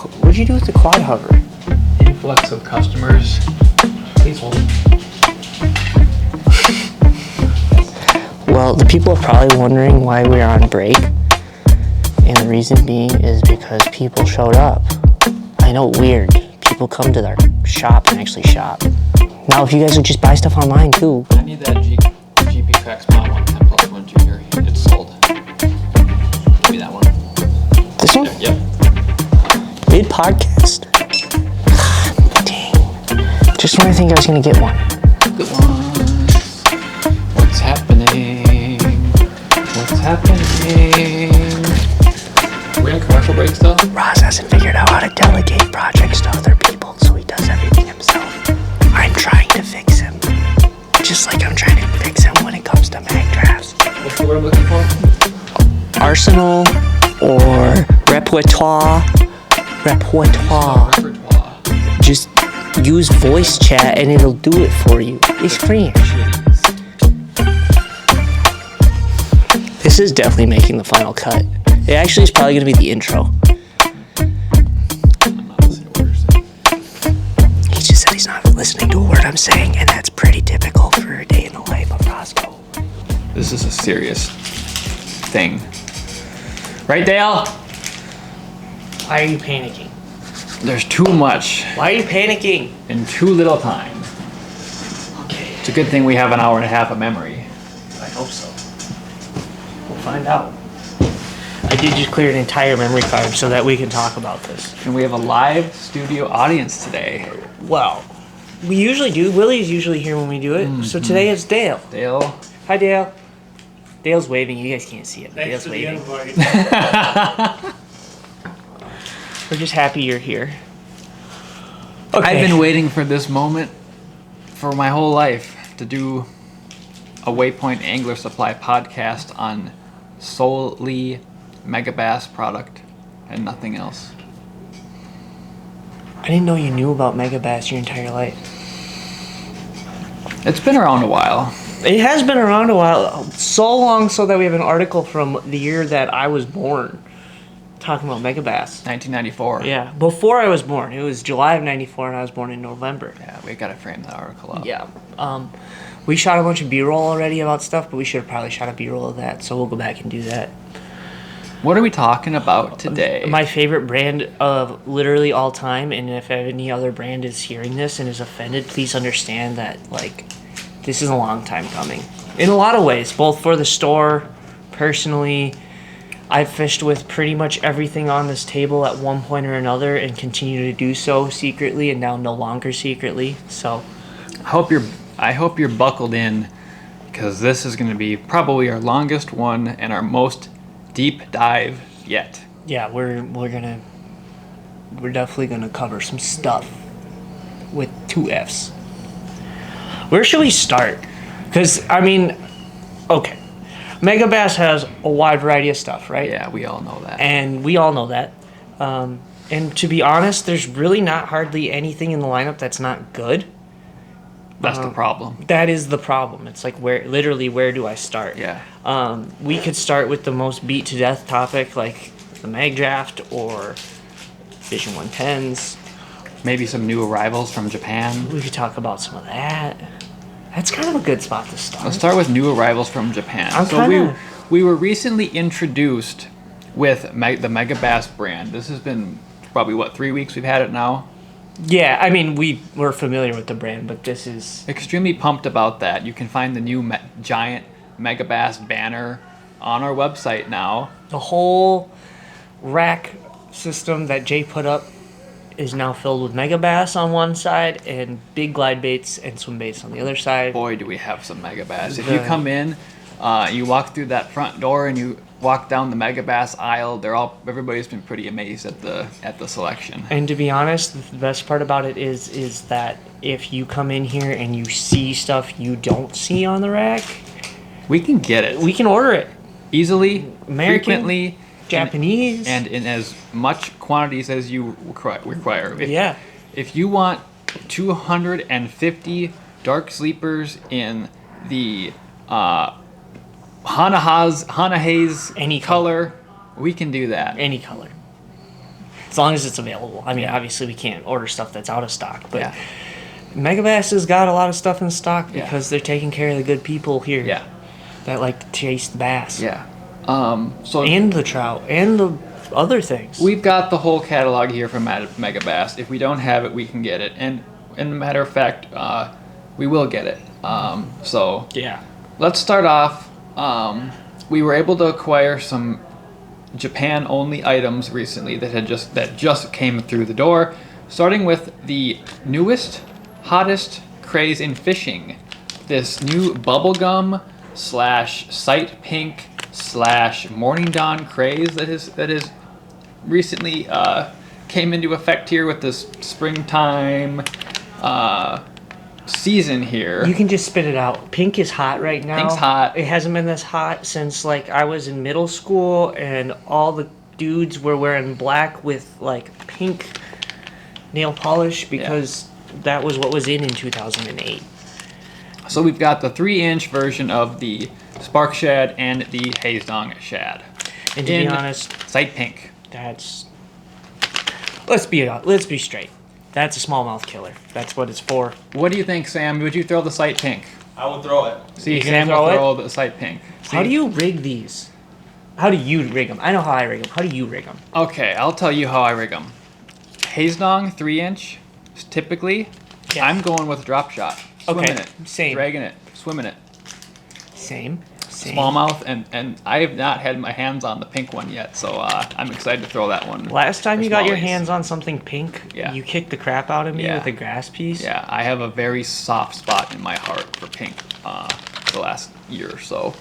What'd you do with the quad hover? Influx of customers. Please hold. Well, the people are probably wondering why we're on break. And the reason being is because people showed up. I know, weird. People come to our shop and actually shop. Now, if you guys would just buy stuff online too. I need that GP Cracks Mod 1 10 plus 1 Junior. It's sold. Give me that one. This one? Yep. Mid podcast? Dang. Just when I think I was gonna get one. Good one. What's happening? What's happening? Are we on commercial break still? Roz hasn't figured out how to delegate projects to other people, so he does everything himself. I'm trying to fix him. Just like I'm trying to fix him when it comes to Magdrafts. What's the word I'm looking for? Arsenal or repertoire. Repertoire. Just use voice chat and it'll do it for you. It's French. This is definitely making the final cut. It actually is probably going to be the intro. I'm not listening to what you're saying. He just said he's not listening to a word I'm saying, and that's pretty typical for a day in the life of Roscoe. This is a serious thing. Right, Dale? Why are you panicking? There's too much Why are you panicking? in too little time. Okay, It's a good thing we have an hour and a half of memory. I hope so. We'll find out. I did just clear an entire memory card so that we can talk about this. And we have a live studio audience today. Well, we usually do. Willie's usually here when we do it. So today it's Dale. Dale. Hi, Dale. Dale's waving. You guys can't see it. But Dale's waving. We're just happy you're here. Okay. I've been waiting for this moment for my whole life to do a Waypoint Angler Supply podcast on solely MEGABASS product and nothing else. I didn't know you knew about MEGABASS your entire life. It's been around a while. It has been around a while. So long so that we have an article from the year that I was born talking about MEGABASS. 1994. Yeah, before I was born. It was July of 94 and I was born in November. Yeah, we gotta frame that article up. Yeah. We shot a bunch of B-roll already about stuff, but we should have probably shot a B-roll of that, so we'll go back and do that. What are we talking about today? My favorite brand of literally all time, and if any other brand is hearing this and is offended, please understand that, like, this is a long time coming. In a lot of ways, both for the store, personally. I've fished with pretty much everything on this table at one point or another and continue to do so secretly and now no longer secretly, so. I hope you're buckled in, because this is going to be probably our longest one and our most deep dive yet. Yeah, we're definitely gonna cover some stuff with 2 F's. Where should we start? Because, I mean, okay. MEGABASS has a wide variety of stuff, right? Yeah, we all know that. And we all know that. And to be honest, there's really not hardly anything in the lineup that's not good. That's the problem. That is the problem. It's like, where do I start? Yeah. We could start with the most beat to death topic, like the Magdraft or Vision 110s. Maybe some new arrivals from Japan. We could talk about some of that. That's kind of a good spot to start. Let's start with new arrivals from Japan. We were recently introduced with the MEGABASS brand. This has been probably, 3 weeks we've had it now? Yeah, I mean, we're familiar with the brand, but this is... Extremely pumped about that. You can find the new giant MEGABASS banner on our website now. The whole rack system that Jay put up is now filled with MEGABASS on one side and big glide baits and swim baits on the other side. Boy, do we have some MEGABASS. If you come in, you walk through that front door and you walk down the MEGABASS aisle, everybody's been pretty amazed at the selection. And to be honest, the best part about it is that if you come in here and you see stuff you don't see on the rack, we can get it. We can order it easily, American, frequently, Japanese, and in as much quantities as you require. If you want 250 dark sleepers in the Hana Haze any color, we can do that. Any color. as long as it's available. I mean, Yeah. obviously we can't order stuff that's out of stock, but Yeah. Megabass has got a lot of stuff in stock Yeah. because they're taking care of the good people here. Yeah. That like to chase the bass. Yeah. So And the trout and the other things. we've got the whole catalog here from Megabass. If we don't have it, we can get it. And in a matter of fact, we will get it. So yeah. let's start off. We were able to acquire some Japan-only items recently that just came through the door. Starting with the newest, hottest craze in fishing. This new bubblegum / sight pink / morning dawn craze that is recently came into effect here with this springtime season here. You can just spit it out. Pink is hot right now. Pink's hot. It hasn't been this hot since like I was in middle school and all the dudes were wearing black with like pink nail polish because that was what was in 2008. So we've got the 3-inch version of the Spark Shad and the Khue Shad. And to be honest, sight pink. that's let's be straight. That's a smallmouth killer. That's what it's for. What do you think, Sam? Would you throw the sight pink? I will throw it. See, You gonna Sam throw will it? throw the sight pink. See? How do you rig these? How do you rig them? I know how I rig them. How do you rig them? Okay, I'll tell you how I rig them. Khue 3-inch, typically. Yeah. I'm going with drop shot. Swimming Okay, it. same. Dragging it. Swimming it. Same. Smallmouth, and I have not had my hands on the pink one yet, so I'm excited to throw that one. Last time for you got your smallies. hands on something pink, Yeah. you kicked the crap out of me Yeah. with a grass piece. Yeah, I have a very soft spot in my heart for pink the last year or so.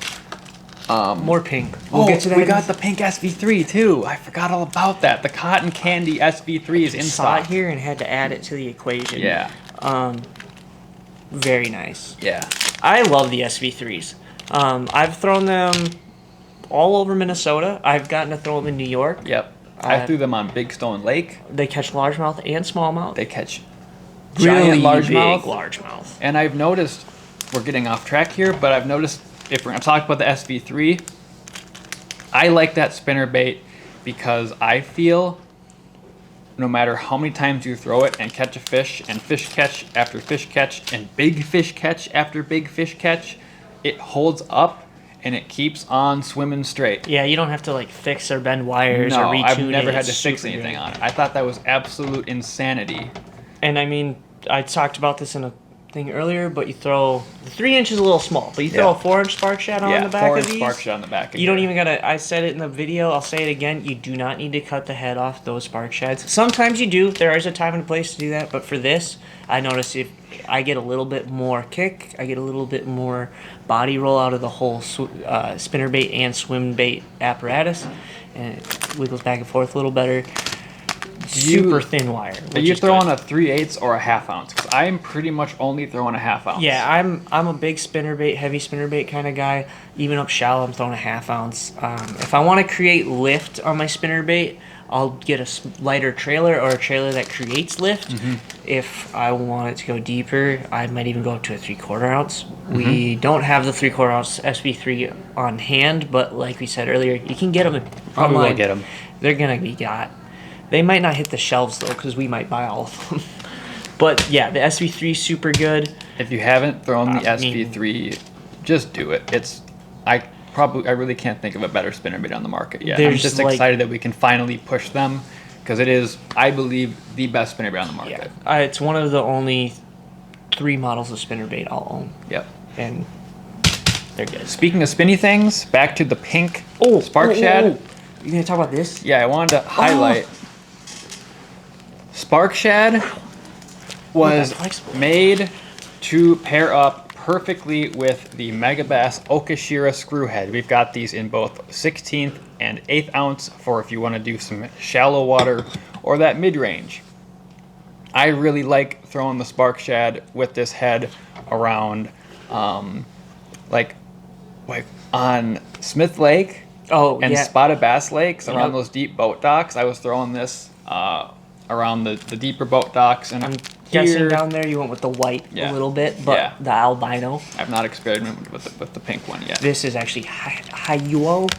More pink. We'll get to that. We got the pink SV3 too. I forgot all about that. The cotton candy SV3 is in saw stock. it here and had to add it to the equation. Yeah. Very nice. Yeah. I love the SV3s. I've thrown them all over Minnesota. I've gotten to throw them in New York. Yep. I threw them on Big Stone Lake. They catch largemouth and smallmouth. They catch really giant largemouth. big largemouth. And I've noticed, we're getting off track here, but I've noticed if we're going to talk about the SV3, I like that spinnerbait because I feel no matter how many times you throw it and catch a fish and fish catch after fish catch and big fish catch after big fish catch, it holds up and it keeps on swimming straight. Yeah, you don't have to like fix or bend wires No, or retune I've never it. had to It's fix super anything good. on it. I thought that was absolute insanity. And I mean, I talked about this in a thing earlier, but you throw the 3-inch is a little small, but you throw Yeah. a 4-inch spark shad on Yeah, the back 4-inch of these. spark shad on the back. You don't even gotta. I said it in the video. I'll say it again. You do not need to cut the head off those spark shads. Sometimes you do. There is a time and a place to do that. But for this, I notice if I get a little bit more kick, I get a little bit more body roll out of the whole spinnerbait and swim bait apparatus, and it wiggles back and forth a little better. Super thin wire. Are which you is throwing good. a 3/8 or a half ounce? Because I'm pretty much only throwing a half ounce. Yeah, I'm a big spinnerbait, heavy spinnerbait kind of guy. Even up shallow, I'm throwing a half ounce. If I want to create lift on my spinnerbait, I'll get a lighter trailer or a trailer that creates lift. Mm-hmm. If I want it to go deeper, I might even go up to a 3/4 ounce. Mm-hmm. We don't have the 3/4 ounce SB3 on hand, but like we said earlier, you can get them Probably online. will get 'em. They're gonna be got. They might not hit the shelves though, because we might buy all of them. But yeah, the SV3 is super good. If you haven't thrown the I mean- SV3, just do it. I really can't think of a better spinnerbait on the market yet. I'm There's, just like- excited that we can finally push them because it is, I believe, the best spinnerbait on the market. Yeah, it's one of the only 3 models of spinnerbait I'll own, Yep. and they're good. Speaking of spinny things, back to the pink Oh, Spark Shad. You gonna talk about this? Yeah, I wanted to highlight. Spark Shad was that's flexible. made to pair up perfectly with the MEGABASS Okashira screw head. We've got these in both 16th and 1/8 ounce for if you want to do some shallow water or that mid-range. I really like throwing the Spark Shad with this head around, like on Smith Lake. Oh, And yeah. spotted bass lakes around Yep. those deep boat docks. I was throwing this around the deeper boat docks, and I'm here, guessing down there you went with the white Yeah. a little bit, but Yeah. the albino. I've not experimented with the pink one yet. This is actually Hiyuo.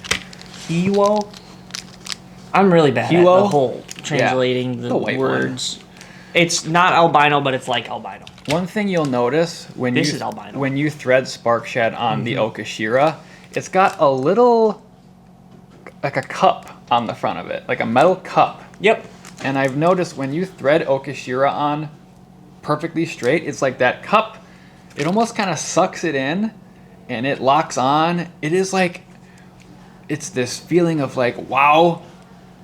I'm really bad at Hiyuo? the whole translating the white words. It's not albino, but it's like albino. One thing you'll notice when This is albino. when you thread Spark Shad on the Okashira, it's got a little, like a cup on the front of it, like a metal cup. Yep. And I've noticed when you thread Okashira on perfectly straight, it's like that cup, it almost kind of sucks it in and it locks on. It is like, it's this feeling of like, wow,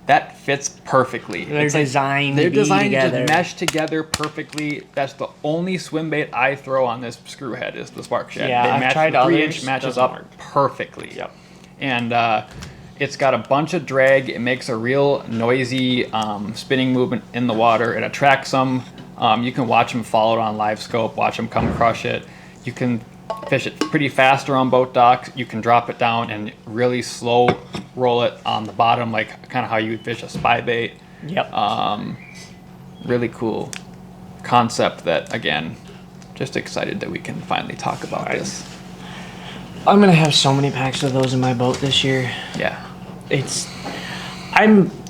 that fits perfectly. They're it's like, designed they're to be designed together. to just mesh together perfectly. That's the only swim bait I throw on this screw head is the Spark Shad. Yeah, I've tried the 3-inch others, matches doesn't up work. perfectly. Yep. And it's got a bunch of drag. It makes a real noisy spinning movement in the water. It attracts them. You can watch them follow it on live scope, watch them come crush it. You can fish it pretty fast around boat docks. You can drop it down and really slow roll it on the bottom, like kind of how you would fish a spy bait. Yep. Really cool concept that, again, just excited that we can finally talk about this. I'm gonna have so many packs of those in my boat this year. Yeah.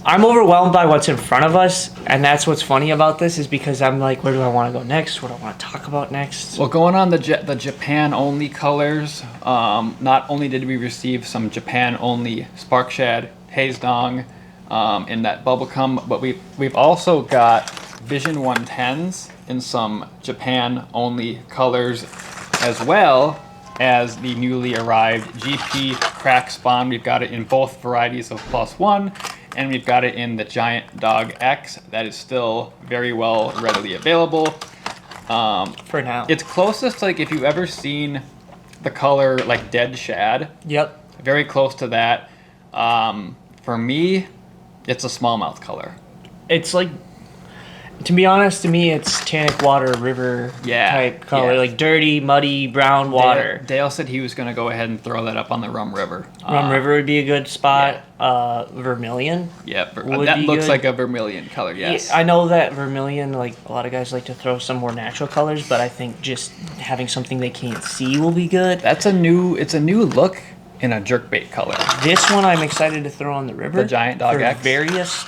I'm overwhelmed by what's in front of us, and that's what's funny about this is because I'm like, where do I want to go next? What do I want to talk about next? Well, going on the Japan only colors, not only did we receive some Japan only Spark Shad Haze Dong in that bubblegum, but we've also got Vision 110s in some Japan only colors, as well as the newly arrived GP Crack Spawn. We've got it in both varieties of +1, and we've got it in the Giant Dog X that is still very well readily available. For now. It's closest to, like, if you've ever seen the color like Dead Shad, Yep. very close to that. For me, it's a smallmouth color. It's like, to be honest, to me, it's tannic water river type color, like dirty, muddy, brown water. Dale said he was going to go ahead and throw that up on the Rum River. Rum River would be a good spot. Vermilion. Yeah, would that be looks good. like a vermilion color, yes. I know that vermilion, like a lot of guys like to throw some more natural colors, but I think just having something they can't see will be good. It's a new look in a jerkbait color. This one I'm excited to throw on the river. The Giant Dog for X. various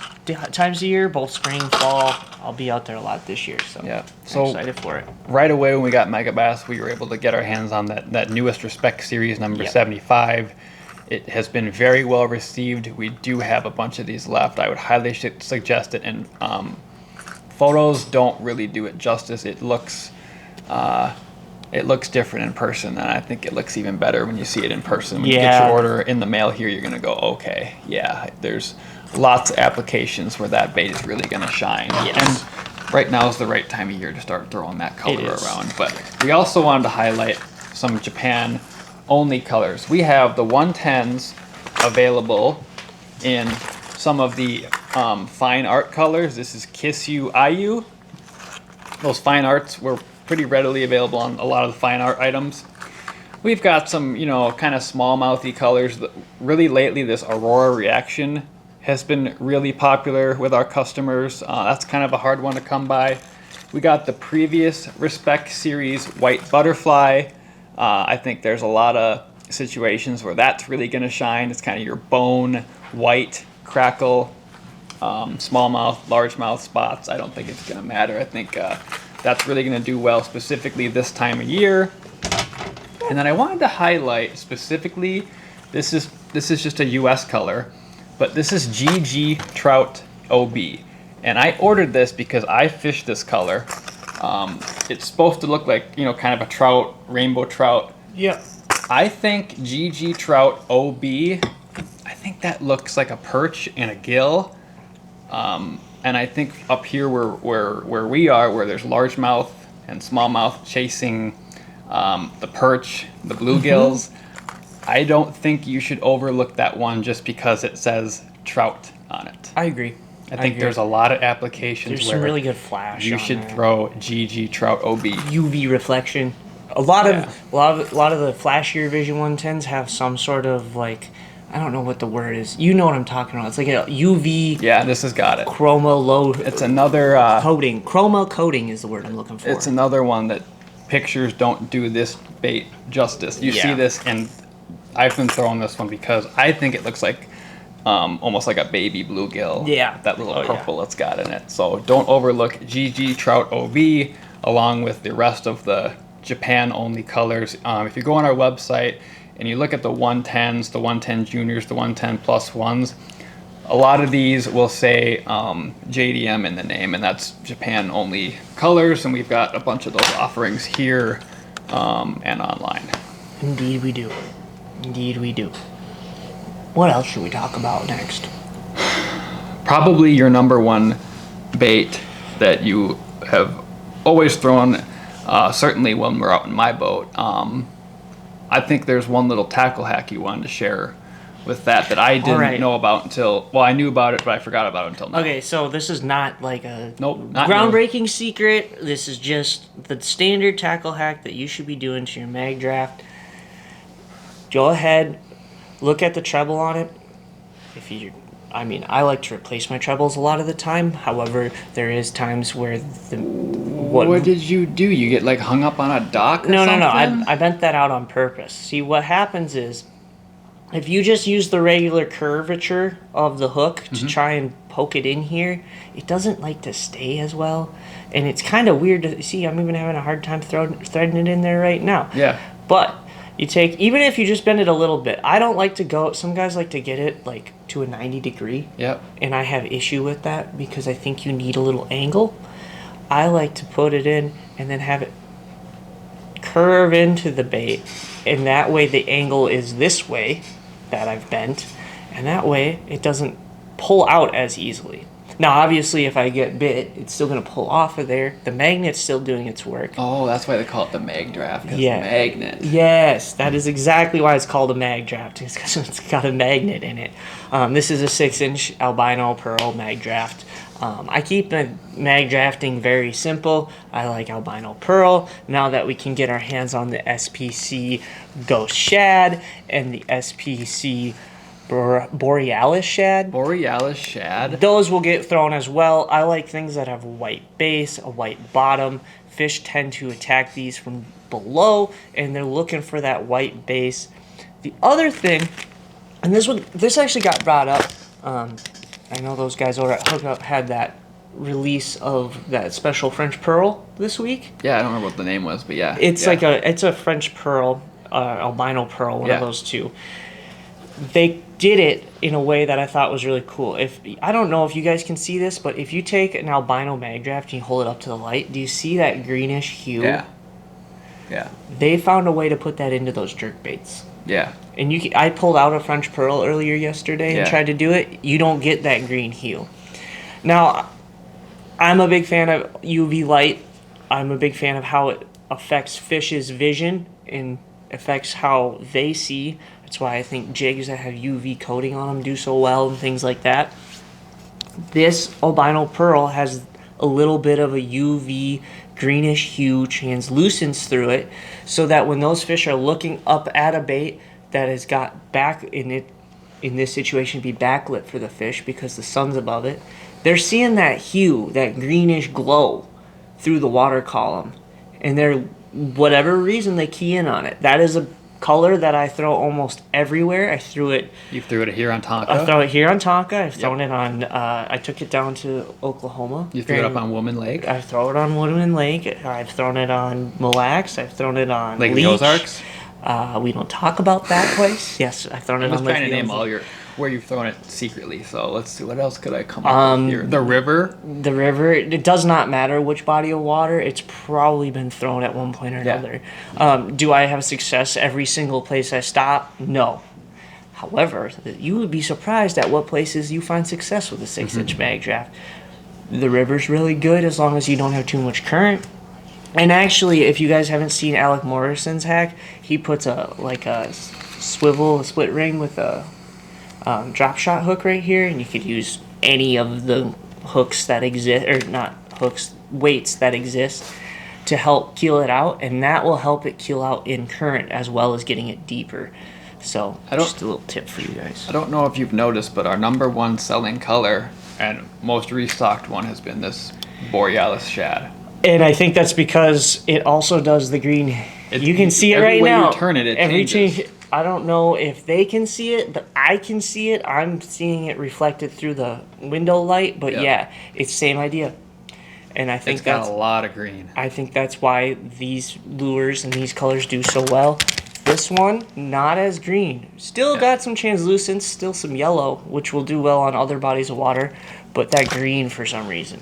times of year, both spring, fall. I'll be out there a lot this year, so Yeah. I'm So excited for it. right away when we got Megabass, we were able to get our hands on that newest Respect Series number Yep. 75. It has been very well received. We do have a bunch of these left. I would highly suggest it, and photos don't really do it justice. It looks different in person, and I think it looks even better when you see it in person. When you get your order in the mail here, you're gonna go, okay, yeah, there's lots of applications where that bait is really gonna shine. Yes. And right now is the right time of year to start throwing that color It is. around. But we also wanted to highlight some Japan only colors. We have the 110s available in some of the fine art colors. This is Kiss You Ayu. Those fine arts were pretty readily available on a lot of the fine art items. We've got some, kind of smallmouthy colors. Really lately, this Aurora Reaction has been really popular with our customers. That's kind of a hard one to come by. We got the previous Respect Series White Butterfly. I think there's a lot of situations where that's really going to shine. It's kind of your bone, white, crackle, smallmouth, largemouth spots. I don't think it's going to matter. I think that's really going to do well specifically this time of year. And then I wanted to highlight specifically, this is just a US color, but this is GG Trout OB. And I ordered this because I fished this color. It's supposed to look like, kind of a trout, rainbow trout. Yep. I think GG Trout OB, I think that looks like a perch and a gill. And I think up here where we are, where there's largemouth and smallmouth chasing the perch, the bluegills, I don't think you should overlook that one just because it says trout on it. I agree. I think there's a lot of applications There's where some really good flash. you on should there. throw GG Trout OB. UV reflection. A lot of the flashier Vision 110s have some sort of like, I don't know what the word is. You know what I'm talking about. It's like a UV Yeah, this has got it. chroma load. It's another coating. Chroma coating is the word I'm looking for. it's another one that pictures don't do this bait justice. You see Yeah. this, and I've been throwing this one because I think it looks like almost like a baby bluegill. Yeah. That little Oh, purple it's got in it. So don't overlook GG Trout OV along with the rest of the Japan-only colors. If you go on our website and you look at the 110s, the 110 juniors, the 110 plus ones, a lot of these will say JDM in the name, and that's Japan-only colors, and we've got a bunch of those offerings here and online. Indeed we do. Indeed we do. What else should we talk about next? Probably your number one bait that you have always thrown, certainly when we're out in my boat. I think there's one little tackle hack you wanted to share with that I didn't know about until, well, I knew about it, but I forgot about it until now. Okay, so this is not like a not groundbreaking secret. This is just the standard tackle hack that you should be doing to your Magdraft. Go ahead, look at the treble on it. I like to replace my trebles a lot of the time. However, there is times where what did you do? You get like hung up on a dock or something? No. I bent that out on purpose. See, what happens is, if you just use the regular curvature of the hook to try and poke it in here, it doesn't like to stay as well. And it's kind of weird to see. I'm even having a hard time threading it in there right now. Yeah. But you take, even if you just bend it a little bit, I don't like to go, some guys like to get it like to a 90 degree. Yep. And I have issue with that because I think you need a little angle. I like to put it in and then have it curve into the bait. And that way the angle is this way that I've bent. And that way it doesn't pull out as easily. Now, obviously, if I get bit, it's still going to pull off of there. The magnet's still doing its work. Oh, that's why they call it the Magdraft, because Yeah. the magnet. Yes, that is exactly why it's called a Magdraft. It's because it's got a magnet in it. This is a 6-inch albino pearl Magdraft. I keep the Magdrafting very simple. I like albino pearl. Now that we can get our hands on the SPC Ghost Shad and the SPC Borealis Shad. Borealis Shad. Those will get thrown as well. I like things that have a white base, a white bottom. Fish tend to attack these from below, and they're looking for that white base. The other thing, and this actually got brought up. I know those guys over at Hookup had that release of that special French pearl this week. Yeah, I don't remember what the name was, but yeah. It's a French pearl, albino pearl, one of those two. They did it in a way that I thought was really cool. I don't know if you guys can see this, but if you take an albino Magdraft and you hold it up to the light, do you see that greenish hue? Yeah. Yeah. They found a way to put that into those jerk baits. Yeah. And I pulled out a French pearl earlier yesterday and tried to do it. You don't get that green hue. Now, I'm a big fan of UV light. I'm a big fan of how it affects fish's vision and affects how they see. That's why I think jigs that have UV coating on them do so well and things like that. This albino pearl has a little bit of a UV greenish hue translucence through it, so that when those fish are looking up at a bait that has got back in this situation be backlit for the fish because the sun's above it, they're seeing that hue, that greenish glow through the water column, and they're, whatever reason, they key in on it. That is a color that I throw almost everywhere. I threw it. You threw it here on Tonka? I throw it here on Tonka. I've thrown it on, I took it down to Oklahoma. You threw it up on Woman Lake? I throw it on Woodman Lake. I've thrown it on Mille Lacs. I've thrown it on Lake Leech. of the Ozarks? We don't talk about that place. Yes, I've thrown it on Lake trying to name Ozarks. all where you've thrown it secretly, so let's see, what else could I come up with here? The river? The river, it does not matter which body of water, it's probably been thrown at one point or another. Do I have success every single place I stop? No. However, you would be surprised at what places you find success with a 6-inch Magdraft. The river's really good as long as you don't have too much current. And actually, if you guys haven't seen Alec Morrison's hack, he puts a split ring with a drop shot hook right here, and you could use any of the hooks that exist, or not hooks, weights that exist to help keel it out, and that will help it keel out in current as well as getting it deeper. So just a little tip for you guys. I don't know if you've noticed, but our number one selling color and most restocked one has been this Borealis Shad. And I think that's because it also does the green. You can see it right now. Every way you turn it, it changes. I don't know if they can see it, but I can see it. I'm seeing it reflected through the window light, but Yep. yeah, it's same idea. And I think It's got that's a lot of green. I think that's why these lures and these colors do so well. This one, not as green. Still got some translucence, still some yellow, which will do well on other bodies of water. But that green, for some reason,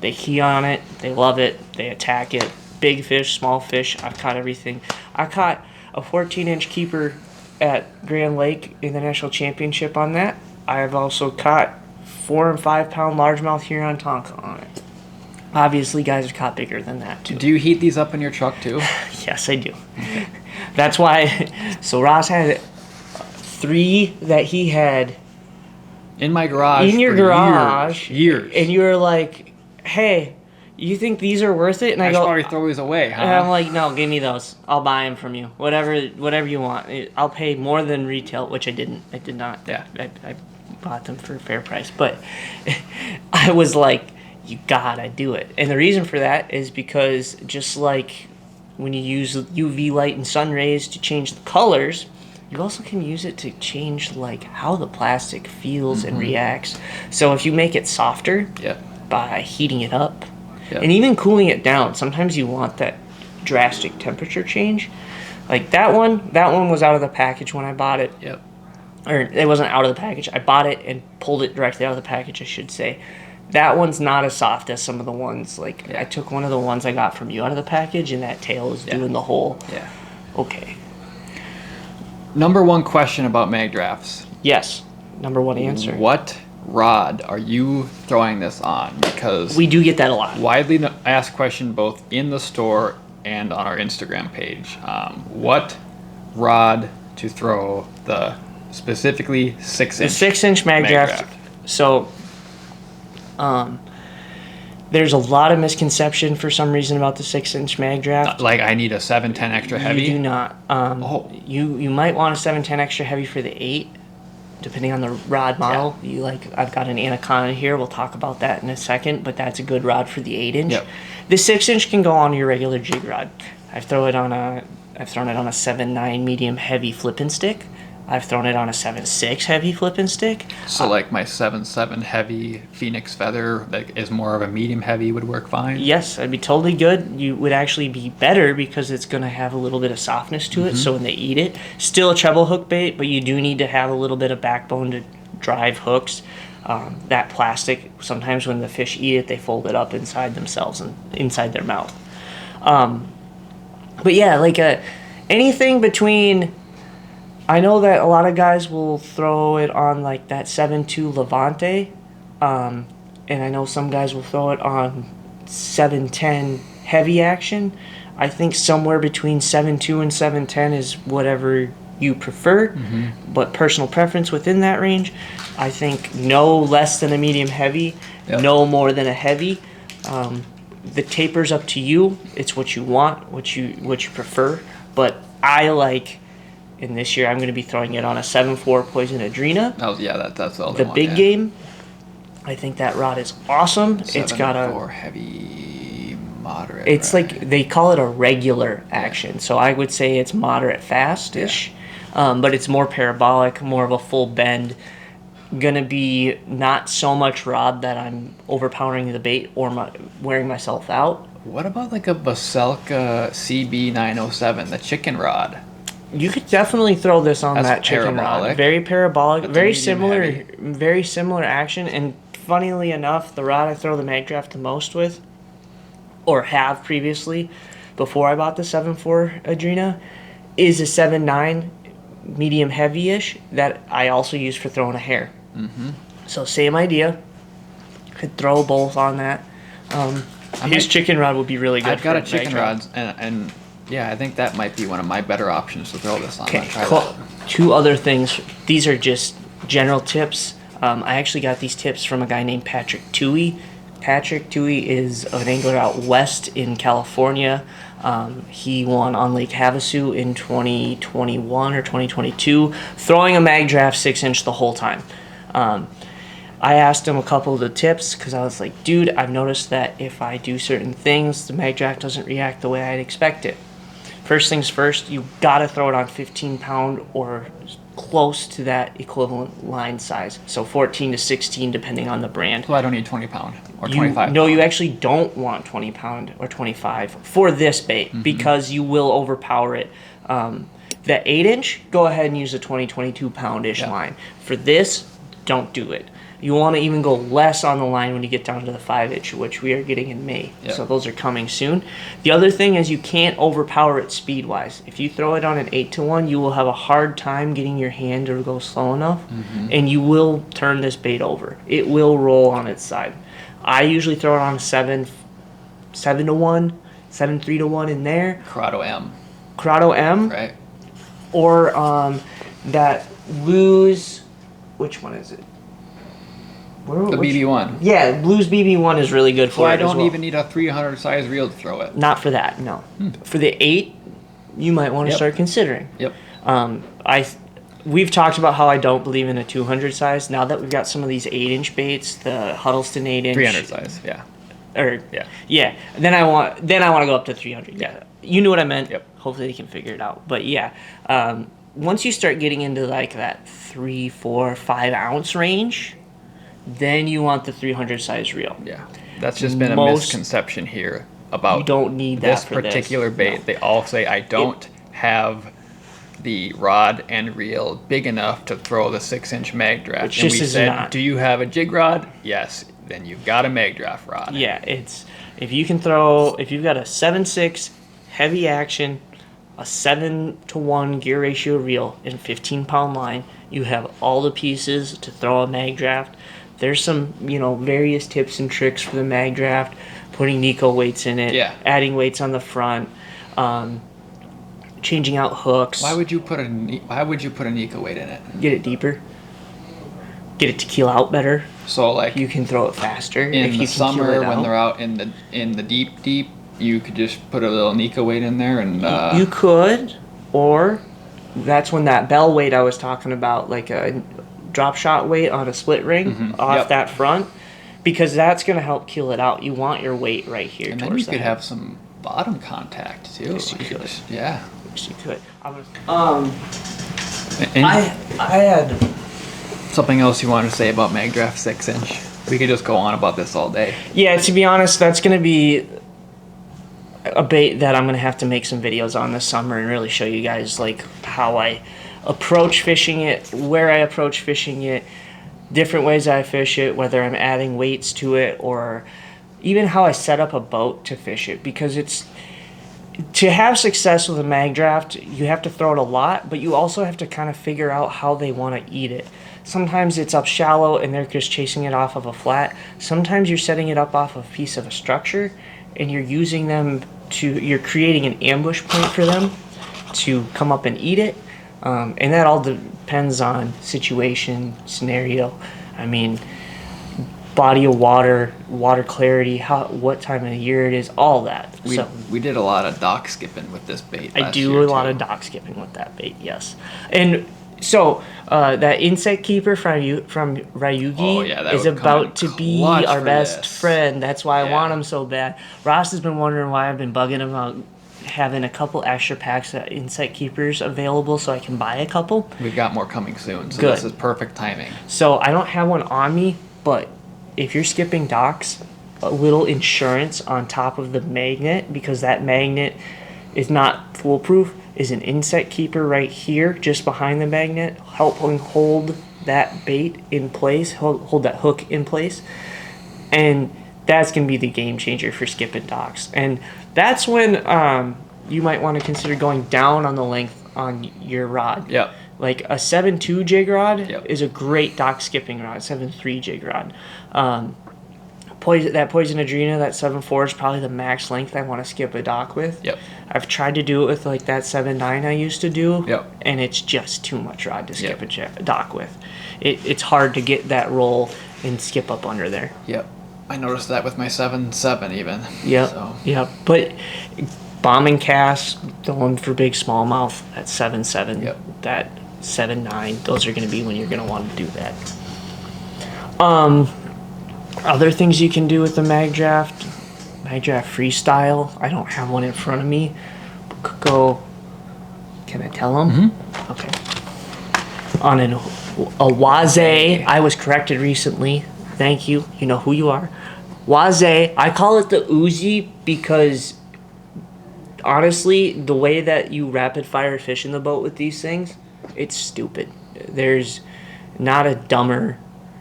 they key on it, they love it, they attack it. Big fish, small fish, I've caught everything. I caught a 14-inch keeper at Grand Lake in the national championship on that. I have also caught 4 and 5 pound largemouth Huron tonka on it. Obviously, guys have caught bigger than that too. Do you heat these up in your truck too? Yes, I do. That's why. So Ross had 3 that he had In my garage. in your for garage, Years. and you were like, "Hey, you think these are worth it?" And I I should go, probably throw these away, huh? and I'm like, "No, give me those. I'll buy them from you. Whatever you want. I'll pay more than retail," which I didn't. I did not. Yeah. I bought them for a fair price, but I was like, "You gotta do it." And the reason for that is because just like when you use UV light and sun rays to change the colors, you also can use it to change like how the plastic feels and reacts. So if you make it softer Yep. by heating it up Yep. and even cooling it down, sometimes you want that drastic temperature change. Like that one was out of the package when I bought it. Yep. Or it wasn't out of the package. I bought it and pulled it directly out of the package, I should say. That one's not as soft as some of the ones. Like, I took one of the ones I got from you out of the package, and that tail is doing the whole. Yeah. Okay. Number 1 question about Magdrafts. Yes. Number 1 answer. What rod are you throwing this on? Because We do get that a lot. widely asked question both in the store and on our Instagram page. What rod to throw the specifically 6-inch? The 6-inch Magdraft. So, there's a lot of misconception for some reason about the 6-inch Magdraft. Like I need a 710 extra heavy. You do not. You might want a 710 extra heavy for the 8, depending on the rod model. I've got an Anaconda here. We'll talk about that in a second, but that's a good rod for the 8-inch. Yep. The 6-inch can go on your regular jig rod. I've thrown it on a 7.9 medium heavy flipping stick. I've thrown it on a 7.6 heavy flipping stick. So like my 7.7 heavy Phoenix feather that is more of a medium heavy would work fine. Yes, that'd be totally good. You would actually be better because it's going to have a little bit of softness to it. So when they eat it, still a treble hook bait, but you do need to have a little bit of backbone to drive hooks. That plastic, sometimes when the fish eat it, they fold it up inside themselves and inside their mouth. But yeah, like anything between. I know that a lot of guys will throw it on like that 7.2 Levante, and I know some guys will throw it on 7.10 heavy action. I think somewhere between 7.2 and 7.10 is whatever you prefer, but personal preference within that range. I think no less than a medium heavy, no more than a heavy. The taper's up to you. It's what you want, what you prefer. But I like. And this year I'm going to be throwing it on a 7.4 Poison Adrena. Oh yeah, that's all. The big game. I think that rod is awesome. It's got a 7.4 heavy moderate. It's like they call it a regular action, so I would say it's moderate fast-ish, but it's more parabolic, more of a full bend. Gonna be not so much rod that I'm overpowering the bait or wearing myself out. What about like a Baselka CB907, the chicken rod? You could definitely throw this on That's that chicken parabolic. rod. Very parabolic, That's very medium similar, heavy. very similar action. And funnily enough, the rod I throw the Magdraft the most with, or have previously, before I bought the 7.4 Adrena, is a 7.9 medium heavy-ish that I also use for throwing a hair. So same idea. Could throw both on that. His chicken rod would be really good. I've got for a chicken Magdraft. rod, and yeah, I think that might be one of my better options to throw this on. Okay, I'll try cool. that. 2 other things. These are just general tips. I actually got these tips from a guy named Patrick Toohey. Patrick Toohey is an angler out west in California. He won on Lake Havasu in 2021 or 2022, throwing a Magdraft 6-inch the whole time. I asked him a couple of the tips because I was like, dude, I've noticed that if I do certain things, the Magdraft doesn't react the way I'd expect it. First things first, you gotta throw it on 15-pound or close to that equivalent line size. So 14 to 16, depending on the brand. So I don't need 20-pound or 25. No, you actually don't want 20-pound or 25 for this bait because you will overpower it. That 8-inch, go ahead and use a 22-pound-ish line. For this, don't do it. You want to even go less on the line when you get down to the 5-inch, which we are getting in May. Yep. So those are coming soon. The other thing is you can't overpower it speed-wise. If you throw it on an 8-to-1, you will have a hard time getting your hand to go slow enough, and you will turn this bait over. It will roll on its side. I usually throw it on a 7-to-1, 7-3-to-1 in there. Corrado M. Corrado M. Right. Or that Lose, which one is it? The BB1. Yeah, Blues BB1 is really good for So it I don't as well. even need a 300 size reel to throw it. Not for that, no. For the 8, you might want to start considering. Yep. We've talked about how I don't believe in a 200 size. Now that we've got some of these 8-inch baits, the Huddleston 8-inch, 300 size, yeah. Or Yeah. Then I want to go up to 300. Yeah. You knew what I meant. Yep. Hopefully they can figure it out. But yeah, once you start getting into like that 3, 4, 5 ounce range, then you want the 300 size reel. Yeah. That's just been a misconception here about You don't need that this for particular this. bait. No. They all say I don't have the rod and reel big enough to throw the 6-inch Magdraft. Which and just we is said, not. do you have a jig rod? Yes. Then you've got a Magdraft rod. Yeah, if you've got a 7.6 heavy action, a 7-to-1 gear ratio reel, and 15-pound line, you have all the pieces to throw a Magdraft. There's some, various tips and tricks for the Magdraft, putting Nico weights in it, adding weights on the front, changing out hooks. Why would you put a Nico weight in it? Get it deeper. Get it to keel out better. So like You can throw it faster in if the you can keel summer it when out. they're out in the deep, you could just put a little Nico weight in there and You could, or that's when that bell weight I was talking about, like a drop shot weight on a split ring off that front, because that's going to help keel it out. You want your weight right here. and then towards you the could head. have some bottom contact too. Yes, you could. Yeah. Yes, you could. And I had something else you wanted to say about Magdraft 6-inch? We could just go on about this all day. Yeah, to be honest, that's going to be a bait that I'm going to have to make some videos on this summer and really show you guys like how I approach fishing it, where I approach fishing it, different ways I fish it, whether I'm adding weights to it, or even how I set up a boat to fish it. Because to have success with a Magdraft, you have to throw it a lot, but you also have to kind of figure out how they want to eat it. Sometimes it's up shallow and they're just chasing it off of a flat. Sometimes you're setting it up off of a piece of a structure and you're using them you're creating an ambush point for them to come up and eat it. And that all depends on situation, scenario. I mean, body of water, water clarity, what time of the year it is, all that. We did a lot of dock skipping with this bait. I do a lot of dock skipping with that bait, yes. And so that insect keeper from Ryugi is about to be our best friend. That's why I want him so bad. Ross has been wondering why I've been bugging him about having a couple extra packs of insect keepers available so I can buy a couple. We've got more coming soon, so Good. This is perfect timing. So I don't have one on me, but if you're skipping docks, a little insurance on top of the magnet, because that magnet is not foolproof, is an insect keeper right here just behind the magnet, helping hold that bait in place, hold that hook in place. And that's going to be the game changer for skipping docks. And that's when you might want to consider going down on the length on your rod. Yep. Like a 7.2 jig rod Yep. is a great dock skipping rod, 7.3 jig rod. Poison Adrena, that 7.4 is probably the max length I want to skip a dock with. Yep. I've tried to do it with like that 7.9 I used to do, Yep. and it's just too much rod to skip a dock with. It's hard to get that roll and skip up under there. Yep. I noticed that with my 7.7 even. Yep. So. Yep. But bombing cast, going for big smallmouth, that 7.7, Yep. that 7.9, those are going to be when you're going to want to do that. Other things you can do with the Magdraft Freestyle. I don't have one in front of me. go. Can I tell them? Okay. On a Waze. I was corrected recently. Thank you. You know who you are. Waze. I call it the Uzi because honestly, the way that you rapid fire fish in the boat with these things, it's stupid. There's not a dumber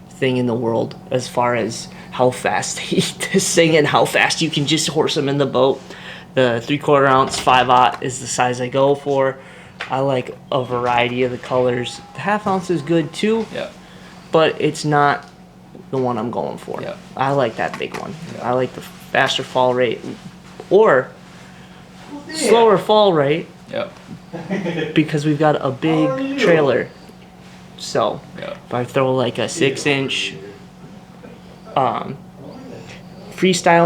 thing in the world as far as how fast they eat this thing and how fast you can just horse them in the boat. The 3/4 ounce 5/0 is the size I go for. I like a variety of the colors. The 1/2 ounce is good too, but it's not the one I'm going for. I like that big one. I like the faster fall rate or slower fall rate because we've got a big trailer. So if I throw like a 6-inch Freestyle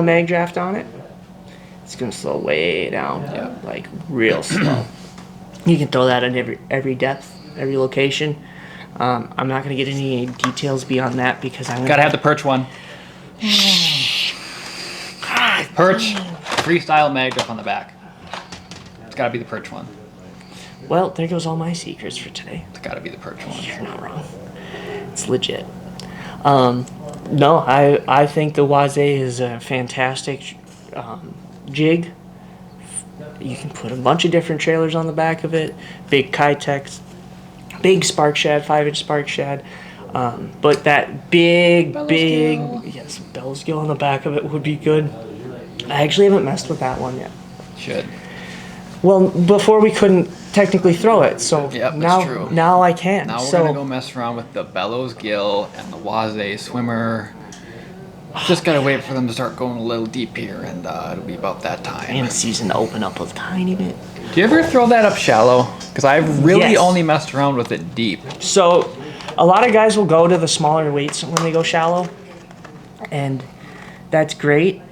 Magdraft on it, it's gonna slow way down, like real slow. You can throw that in every depth, every location. I'm not gonna get any details beyond that because I'm gotta have the perch one. Perch, Freestyle Magdraft on the back. It's gotta be the perch one. Well, there goes all my secrets for today. It's gotta be the perch one. You're not wrong. It's legit. No, I think the Waze is a fantastic jig. You can put a bunch of different trailers on the back of it. Big Kitex, big Spark Shad, 5-inch Spark Shad. But that big, Bell's Gill on the back of it would be good. I actually haven't messed with that one yet. Should. Well, before we couldn't technically throw it, so that's true. Now I can. Now we're gonna go mess around with the Bellows Gill and the Waze Swimmer. Just gotta wait for them to start going a little deep here, and it'll be about that time. And the season to open up a tiny bit. Do you ever throw that up shallow? Because I've really Yes. only messed around with it deep. So, a lot of guys will go to the smaller weights when they go shallow, and that's great.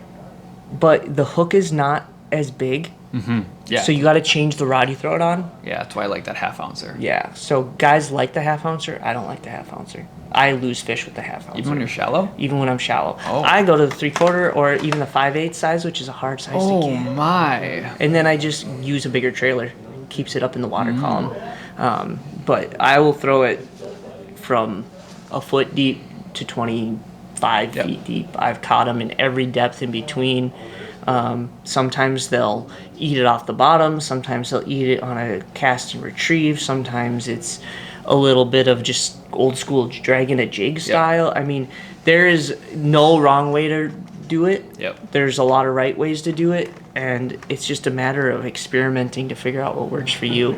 But the hook is not as big. Yeah. So you got to change the rod you throw it on. Yeah, that's why I like that 1/2 ouncer. Yeah. So guys like the 1/2 ouncer. I don't like the 1/2 ouncer. I lose fish with the 1/2 ouncer. Even when you're shallow? Even when I'm shallow. Oh. I go to the 3/4 or even the 5/8 size, which is a hard size to Oh get. my. And then I just use a bigger trailer. Keeps it up in the water column. But I will throw it from a foot deep to 25 feet deep. I've caught them in every depth in between. Sometimes they'll eat it off the bottom. Sometimes they'll eat it on a cast and retrieve. Sometimes it's a little bit of just old school dragging a jig style. I mean, there is no wrong way to do it. There's a lot of right ways to do it, and it's just a matter of experimenting to figure out what works for you.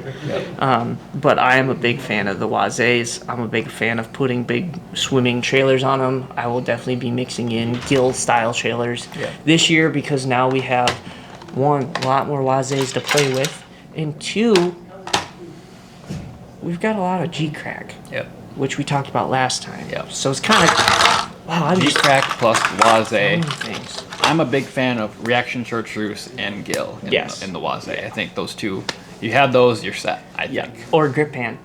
But I am a big fan of the Wazes. I'm a big fan of putting big swimming trailers on them. I will definitely be mixing in gill style trailers this year because now we have one, a lot more Wazes to play with, and two, we've got a lot of G-crack, which we talked about last time. So it's kind of G-crack plus Waze. things. I'm a big fan of reaction chartreuse and gill in, in the Waze. I think those two, you have those, you're set, I think. Or grip pan.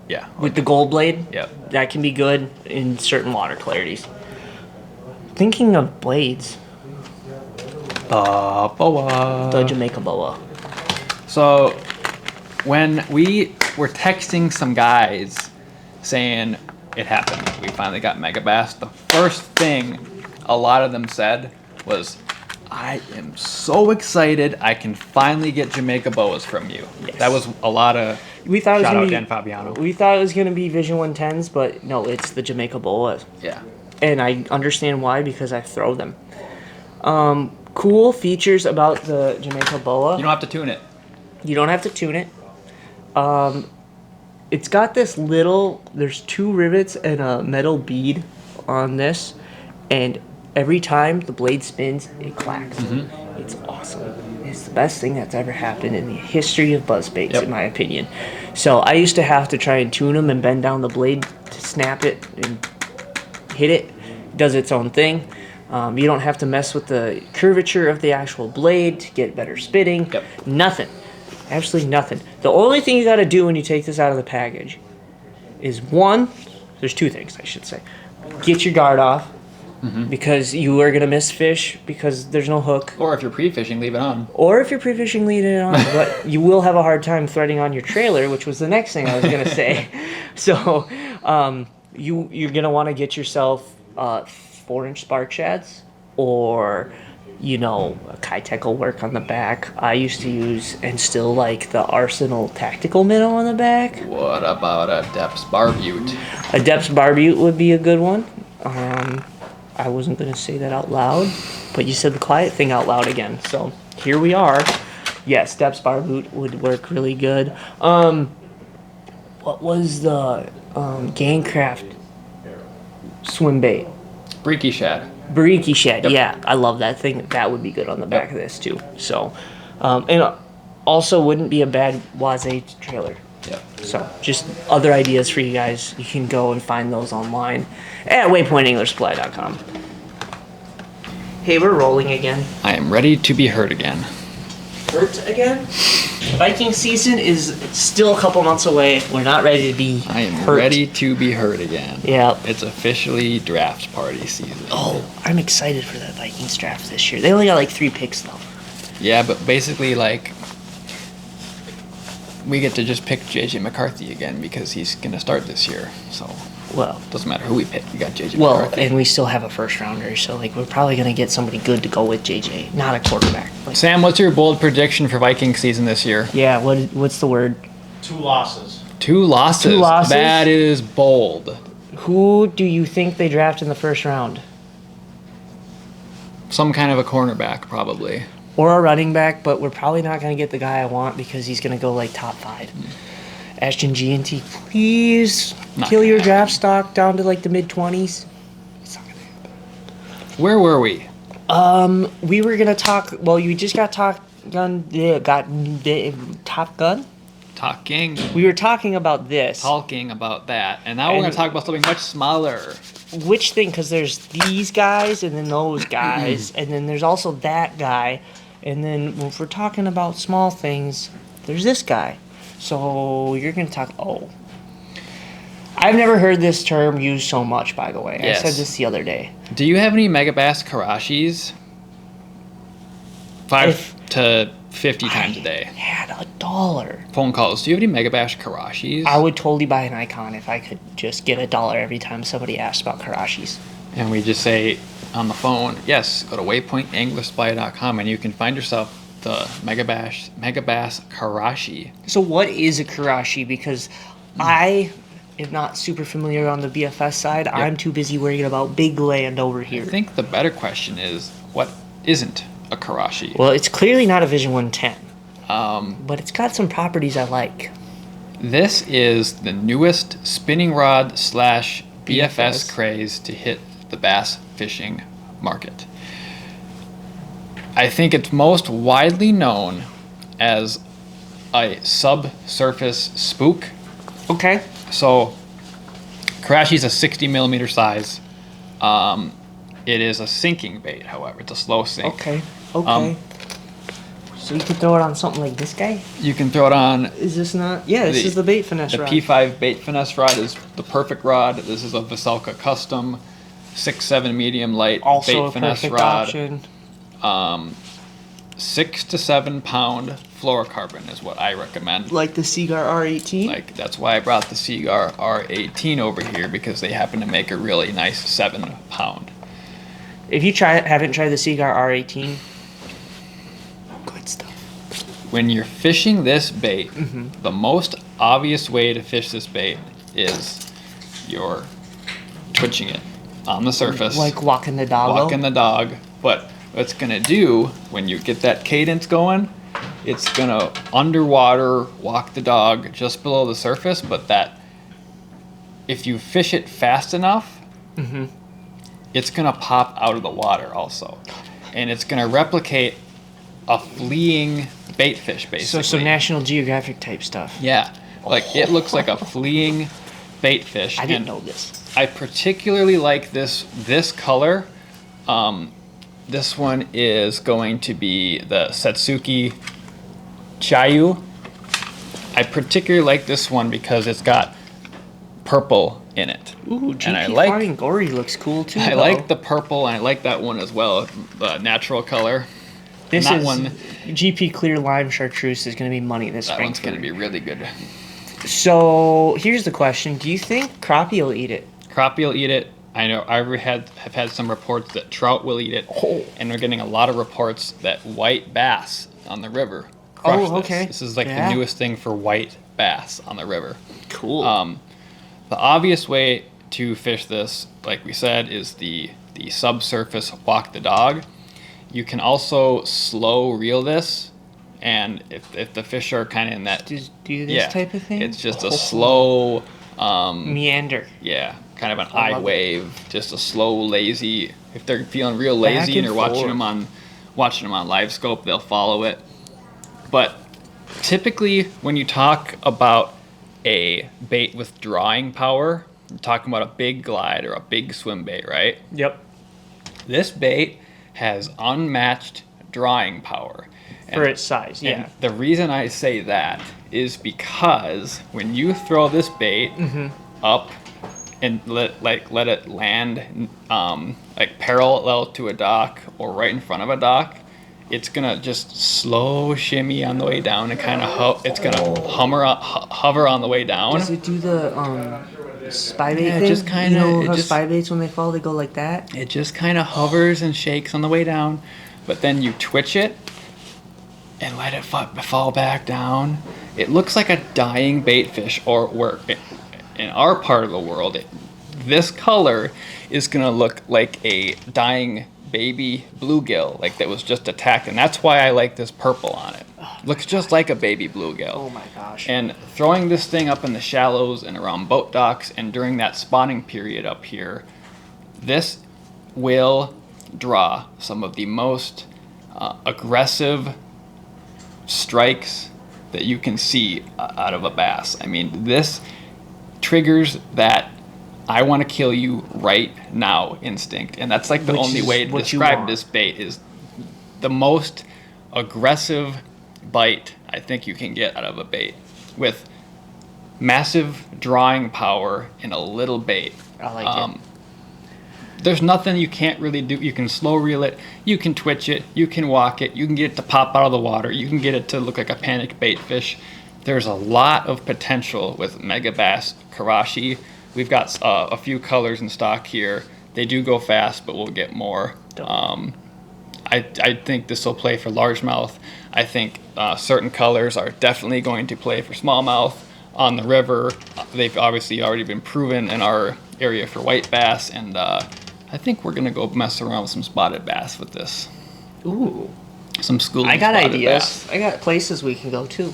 Yeah. With the gold blade. Yep. That can be good in certain water clarities. Thinking of blades. Boa. The Jamaica Boa. So when we were texting some guys saying it happened, we finally got Megabass, the first thing a lot of them said was, I am so excited I can finally get Jamaica Boas from you. That was a lot of shout out Dan Fabiano. We thought it was going to be Vision 110s, but no, it's the Jamaica Boa. And I understand why, because I throw them. Cool features about the Jamaica Boa. You don't have to tune it. You don't have to tune it. It's got this little, there's 2 rivets and a metal bead on this, and every time the blade spins, it clacks. It's awesome. It's the best thing that's ever happened in the history of buzzbaits, in my opinion. So I used to have to try and tune them and bend down the blade to snap it and hit it. It does its own thing. You don't have to mess with the curvature of the actual blade to get better spitting. Nothing. Absolutely nothing. The only thing you got to do when you take this out of the package is one, there's 2 things I should say. Get your guard off. because you are gonna miss fish because there's no hook. Or if you're pre-fishing, leave it on. Or if you're pre-fishing, leave it on. But you will have a hard time threading on your trailer, which was the next thing I was gonna say. So you're gonna want to get yourself 4-inch spark shads, or a Kitech will work on the back. I used to use and still like the Arsenal tactical minnow on the back. What about a Depths Barbute? A Depths Barbute would be a good one. I wasn't going to say that out loud, but you said the quiet thing out loud again. So here we are. Yes, Depths Barbute would work really good. What was the Gangcraft swim bait? Breaky Shad. Bariki Shad, Yep. yeah, I love that thing. That would be good on the back of this too. So, and also wouldn't be a bad Waze trailer. Yep. So, just other ideas for you guys. You can go and find those online at waypointanglersupply.com. Hey, we're rolling again. I am ready to be heard again. Hurt again? Viking season is still a couple months away. We're not ready to be I am hurt. ready to be heard again. Yeah. It's officially draft party season. Oh, I'm excited for that Vikings draft this year. They only got like 3 picks though. Yeah, but basically, like, we get to just pick JJ McCarthy again because he's going to start this year. So, Well, doesn't matter who we pick. We got JJ Well, McCarthy. and we still have a first rounder, so like we're probably gonna get somebody good to go with JJ, not a quarterback. Like, Sam, what's your bold prediction for Viking season this year? yeah, what's the word? 2 losses. 2 losses. 2 losses? That is bold. Who do you think they draft in the first round? Some kind of a cornerback, probably. Or a running back, but we're probably not gonna get the guy I want because he's gonna go like top 5. Ashton G&T, please Not kill gonna your happen. draft stock down to like the mid-20s. It's not gonna happen. Where were we? We were gonna talk. Well, you just got Top Gun. Top Gun. Talking We were talking about this. about that. And now we're going And- to talk about something much smaller. Which thing? Because there's these guys, and then those guys, and then there's also that guy, and then if we're talking about small things, there's this guy. So you're gonna talk. Oh, I've never heard this term used so much. By the way, Yes. I said this the other day. Do you have any Megabass Karashis? 5 to 50 times a day. Had $1. Phone calls. Do you have any Megabass Karashis? I would totally buy an icon if I could just get $1 every time somebody asked about Karashis. And we just say on the phone, yes, go to waypointanglersupply.com and you can find yourself the Megabass Karashi. So what is a Karashi? Because I am not super familiar on the BFS side. I'm too busy worrying about big land over I here. think the better question is, what isn't a Karashi? Well, it's clearly not a Vision 110, Um, but it's got some properties I like. This is the newest spinning rod / BFS BFS. craze to hit the bass fishing market. I think it's most widely known as a subsurface spook. Okay. So, Karashi's a 60 millimeter size. It is a sinking bait, however. It's a slow sink. Okay. Um, So you could throw it on something like this guy? You can throw it on. Is this not? Yeah, this is the bait finesse The rod. P5 bait finesse rod is the perfect rod. This is a Veselka custom 6-7 medium light Also bait a finesse perfect rod. option. 6 to 7 pound fluorocarbon is what I recommend. Like the Seagar R18? Like, that's why I brought the Seagar R18 over here, because they happen to make a really nice 7 pound. If you haven't tried the Seagar R18, good stuff. When you're fishing this bait, Mm-hmm. the most obvious way to fish this bait is you're twitching it on the surface. Like walking the dog. Walking the dog. But what it's gonna do when you get that cadence going, it's gonna underwater walk the dog just below the surface, but that if you fish it fast enough, Mm-hmm. it's gonna pop out of the water also. And it's gonna replicate a fleeing bait fish basically. So National Geographic type stuff. Yeah. Like it looks like a fleeing bait fish. I didn't and know this. I particularly like this color. This one is going to be the Satsuki Chayu. I particularly like this one because it's got purple in it. Ooh, GP and I like Flying Gory looks cool too. I though. like the purple, and I like that one as well, the natural color. This and that is one, GP Clear Lime Chartreuse is going to be money this that spring. one's going to be really good. So here's the question: do you think crappie will eat it? Crappie will eat it. I know I have had some reports that trout will eat it, Oh. and we're getting a lot of reports that white bass on the river crush Oh, okay. This is like Yeah. the newest thing for white bass on the river. Cool. The obvious way to fish this, like we said, is the subsurface walk the dog. You can also slow reel this, and if the fish are kind of in that, Just do this type of thing. it's just a slow meander. yeah, kind of an I eye love it. wave, just a slow, lazy. If they're feeling real lazy and and you're watching forth. them on live scope, they'll follow it. But typically, when you talk about a bait with drawing power, you're talking about a big glide or a big swim bait, right? Yep. This bait has unmatched drawing power. For its size, yeah. And the reason I say that is because when you throw this bait up and let it land like parallel to a dock or right in front of a dock, it's gonna just slow shimmy on the way down and kind of it's gonna hover on the way down. Does it do the spy bait Yeah, it thing? just kinda- you know it how just- spy baits when they fall they go like that? It just kind of hovers and shakes on the way down, but then you twitch it and let it fall back down. It looks like a dying bait fish, or where in our part of the world, this color is gonna look like a dying baby bluegill, like that was just attacked, and that's why I like this purple on it. Looks just like a baby bluegill. Oh my gosh. And throwing this thing up in the shallows and around boat docks and during that spawning period up here, this will draw some of the most aggressive strikes that you can see out of a bass. I mean, this triggers that I want to kill you right now instinct. And that's like the Which only is way to what you describe want. this bait is the most aggressive bite I think you can get out of a bait with massive drawing power in a little bait. I like it. There's nothing you can't really do. You can slow reel it, you can twitch it, you can walk it, you can get it to pop out of the water, you can get it to look like a panic bait fish. There's a lot of potential with Megabass Karashi. We've got a few colors in stock here. They do go fast, but we'll get more. I think this will play for largemouth. I think certain colors are definitely going to play for smallmouth. On the river, they've obviously already been proven in our area for white bass, and I think we're gonna go mess around with some spotted bass with this. Ooh. Some schooling I got spotted ideas. bass. I got places we can go too.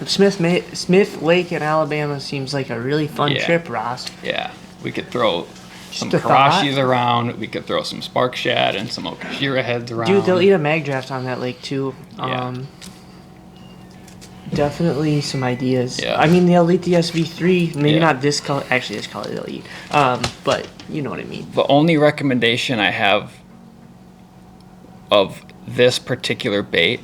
Smith Lake in Alabama seems like a really fun Yeah. trip, Ross. Yeah, we could throw some a thought. Karashis around. We could throw some spark shad and some Okashira heads around. Dude, they'll eat a Magdraft on that lake too. Yeah. Definitely some ideas. Yeah. I mean, they'll eat the SV3. Maybe Yeah. not this color. Actually, this color they'll eat. But you know what I mean. The only recommendation I have of this particular bait,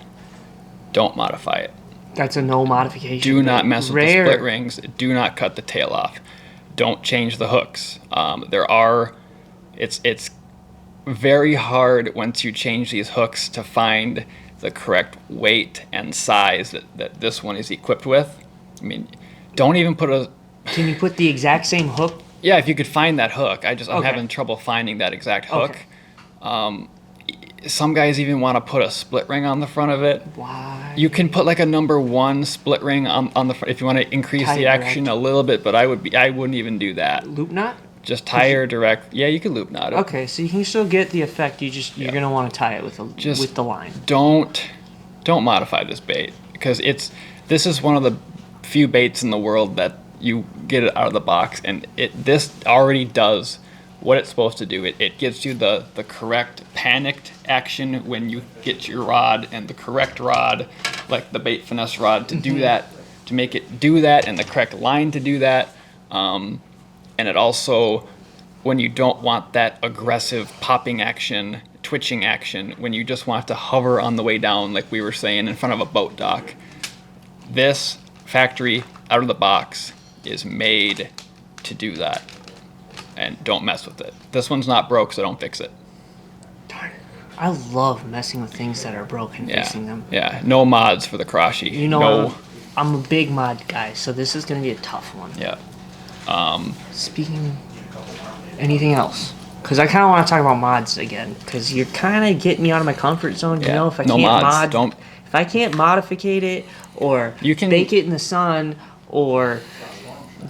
don't modify it. That's a no modification. Do not mess with Rare. the split rings. Do not cut the tail off. Don't change the hooks. It's very hard once you change these hooks to find the correct weight and size that this one is equipped with. I mean, don't even put a... Can you put the exact same hook? Yeah, if you could find that hook. I'm Okay. having trouble finding that exact hook. Okay. Some guys even want to put a split ring on the front of it. Why? You can put like a number 1 split ring on the front if you want to increase Tie the it action direct. a little bit, but I wouldn't even do that. Loop knot? Just tie her direct. Yeah, you can loop knot it. Okay, so you can still get the effect. You're gonna want to tie it with the line. Don't modify this bait because this is one of the few baits in the world that you get it out of the box and this already does what it's supposed to do. It gives you the correct panicked action when you get your rod and the correct rod, like the bait finesse rod, to do that, to make it do that, and the correct line to do that. And it also, when you don't want that aggressive popping action, twitching action, when you just want to hover on the way down, like we were saying, in front of a boat dock, this factory out of the box is made to do that. And don't mess with it. This one's not broke, so don't fix it. Darn it. I love messing with things that are broken, fixing them. Yeah, no mods for the Karashi. You know, no. I'm a big mod guy, so this is going to be a tough one. Yeah. Speaking, anything else? Because I kind of want to talk about mods again, because you're kind of getting me out of my comfort zone. You know, if I no can't mods. mod, if I can't modificate it, or You can- bake it in the sun, or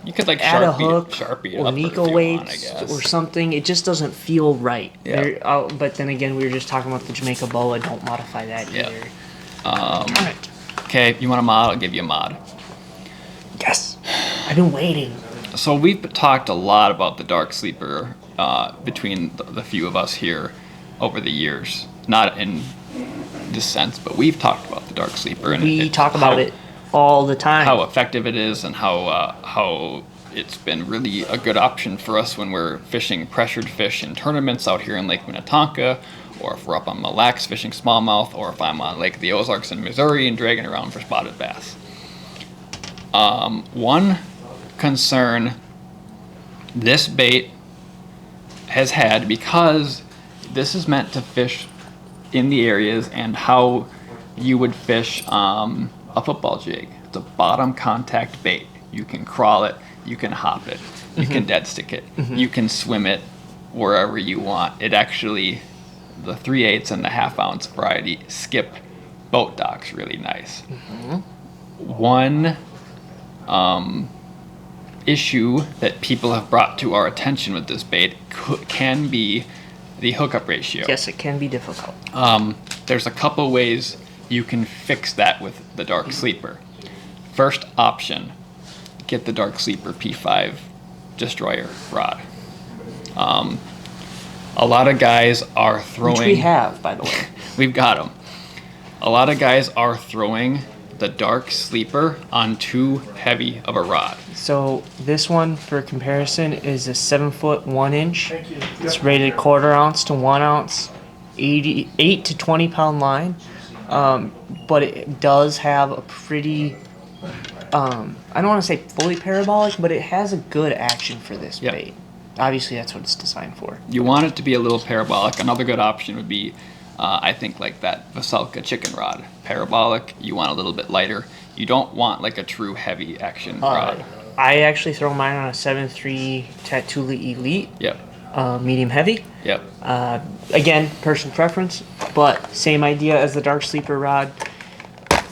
You could like add a hook, Sharpie it or up Nico if you weights, want, I guess. or something, it just doesn't feel right. Yeah. But then again, we were just talking about the Jamaica Boa. Don't modify that Yeah. either. All right. Okay, you want a mod? I'll give you a mod. Yes. I've been waiting. So we've talked a lot about the Dark Sleeper between the few of us here over the years. Not in this sense, but we've talked about the Dark Sleeper. And We talk about it all the time. how effective it is and how it's been really a good option for us when we're fishing pressured fish in tournaments out here in Lake Minnetonka, or if we're up on Mille Lacs fishing smallmouth, or if I'm on Lake of the Ozarks in Missouri and dragging around for spotted bass. One concern this bait has had, because this is meant to fish in the areas and how you would fish a football jig. It's a bottom contact bait. You can crawl it, you can hop it, you can dead stick it, you can swim it wherever you want. It actually, the 3/8 and the 1/2 ounce variety skip boat docks really nice. One issue that people have brought to our attention with this bait can be the hookup ratio. Yes, it can be difficult. There's a couple ways you can fix that with the Dark Sleeper. First option, get the Dark Sleeper P5 Destroyer rod. A lot of guys are throwing... Which we have, by the way. We've got them. A lot of guys are throwing the Dark Sleeper on too heavy of a rod. So this one, for comparison, is a 7-foot 1-inch. It's rated 1/4 ounce to 1 ounce, 8 to 20 pound line. But it does have a pretty, I don't want to say fully parabolic, but it has a good action for this Yep. bait. Obviously, that's what it's designed for. You want it to be a little parabolic. Another good option would be, I think, like that Veselka chicken rod. Parabolic, you want a little bit lighter. You don't want like a true heavy action rod. I actually throw mine on a 7.3 Tatuli Elite, Yep. medium heavy. Yep. Again, personal preference, but same idea as the Dark Sleeper rod,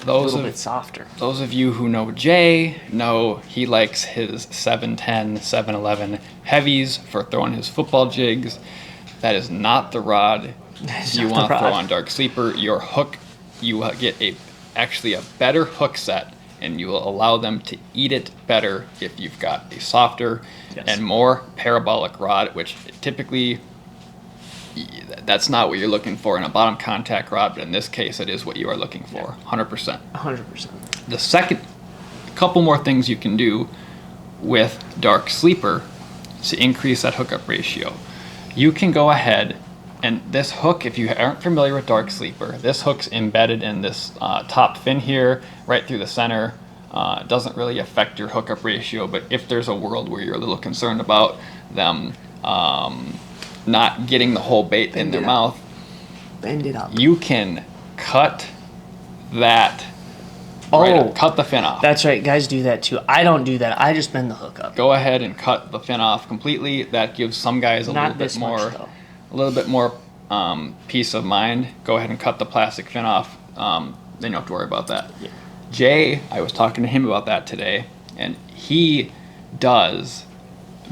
a little bit softer. Those of you who know Jay know he likes his 710, 711 heavies for throwing his football jigs. That is not the rod you want to throw on Dark Sleeper. Your hook, you get actually a better hook set, and you will allow them to eat it better if you've got a softer and more parabolic rod, which typically that's not what you're looking for in a bottom contact rod, but in this case it is what you are looking for. 100%. 100%. The second couple more things you can do with Dark Sleeper to increase that hookup ratio. You can go ahead, and this hook, if you aren't familiar with Dark Sleeper, this hook's embedded in this top fin here, right through the center. It doesn't really affect your hookup ratio, but if there's a world where you're a little concerned about them not getting the whole bait in their mouth, Bend it up. you can cut that. Cut the fin off. That's right, guys do that too. I don't do that. I just bend the hook up. Go ahead and cut the fin off completely. That gives some guys a little bit more peace of mind. Go ahead and cut the plastic fin off. Then you don't have to worry about that. Yeah. Jay, I was talking to him about that today, and he does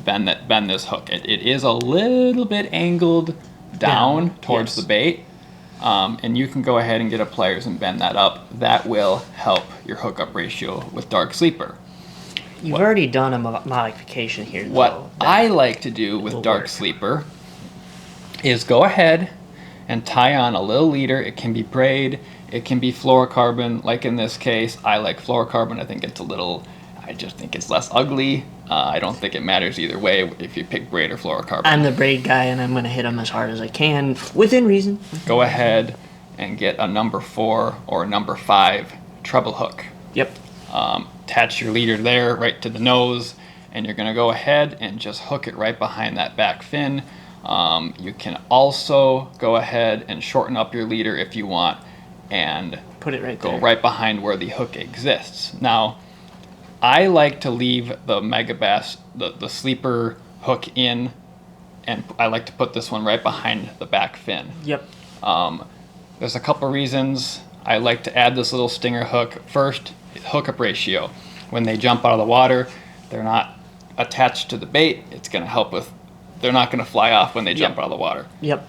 bend this hook. It is a little bit angled down towards the bait. And you can go ahead and get a pliers and bend that up. That will help your hookup ratio with Dark Sleeper. You've already done a modification here, though. What I like to do with Dark Sleeper is go ahead and tie on a little leader. It can be braid, it can be fluorocarbon. Like in this case, I like fluorocarbon. I just think it's less ugly. I don't think it matters either way if you pick braid or fluorocarbon. I'm the braid guy, and I'm going to hit them as hard as I can, within reason. Go ahead and get a number 4 or a number 5 treble hook. Yep. Attach your leader there right to the nose, and you're going to go ahead and just hook it right behind that back fin. You can also go ahead and shorten up your leader if you want and Put it right go there. right behind where the hook exists. Now, I like to leave the Megabass, the sleeper hook in, and I like to put this one right behind the back fin. Yep. There's a couple reasons I like to add this little stinger hook. First, hookup ratio. When they jump out of the water, they're not attached to the bait. It's going to help with, they're not going to fly off when they jump out of the water. Yep.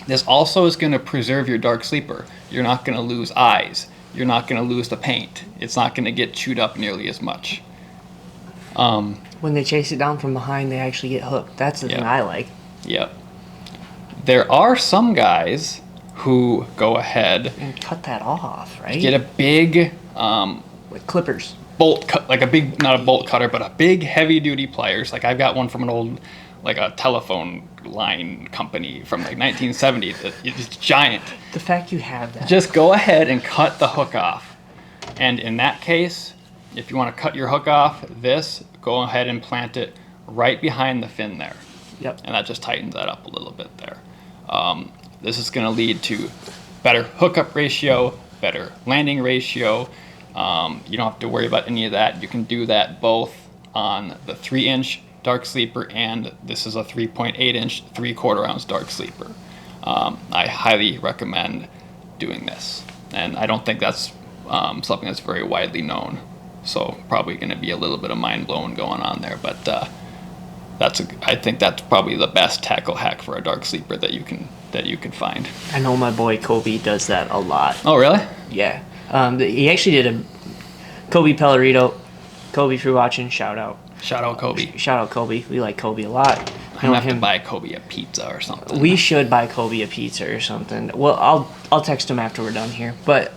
This also is going to preserve your dark sleeper. You're not going to lose eyes. You're not going to lose the paint. It's not going to get chewed up nearly as much. When they chase it down from behind, they actually get hooked. That's the thing I like. Yep. There are some guys who go ahead and cut that off, right? Get a big with clippers. Bolt cut, like a big, not a bolt cutter, but a big heavy duty pliers. Like I've got one from an old, like a telephone line company from like 1970. It's giant. The fact you have that. Just go ahead and cut the hook off. And in that case, if you want to cut your hook off, go ahead and plant it right behind the fin there. Yep. And that just tightens that up a little bit there. This is going to lead to better hookup ratio, better landing ratio. You don't have to worry about any of that. You can do that both on the 3-inch dark sleeper, and this is a 3.8-inch 3/4 ounce dark sleeper. I highly recommend doing this, and I don't think that's something that's very widely known. So probably going to be a little bit of mind blowing going on there, but I think that's probably the best tackle hack for a dark sleeper that you can find. I know my boy Kobe does that a lot. Oh, really? Yeah. He actually did a Kobe Pellerito. Kobe, if you're watching, shout out. Shout out Kobe. Shout out Kobe. We like Kobe a lot. I'm gonna have to buy Kobe a pizza or something. We should buy Kobe a pizza or something. Well, I'll text him after we're done here. But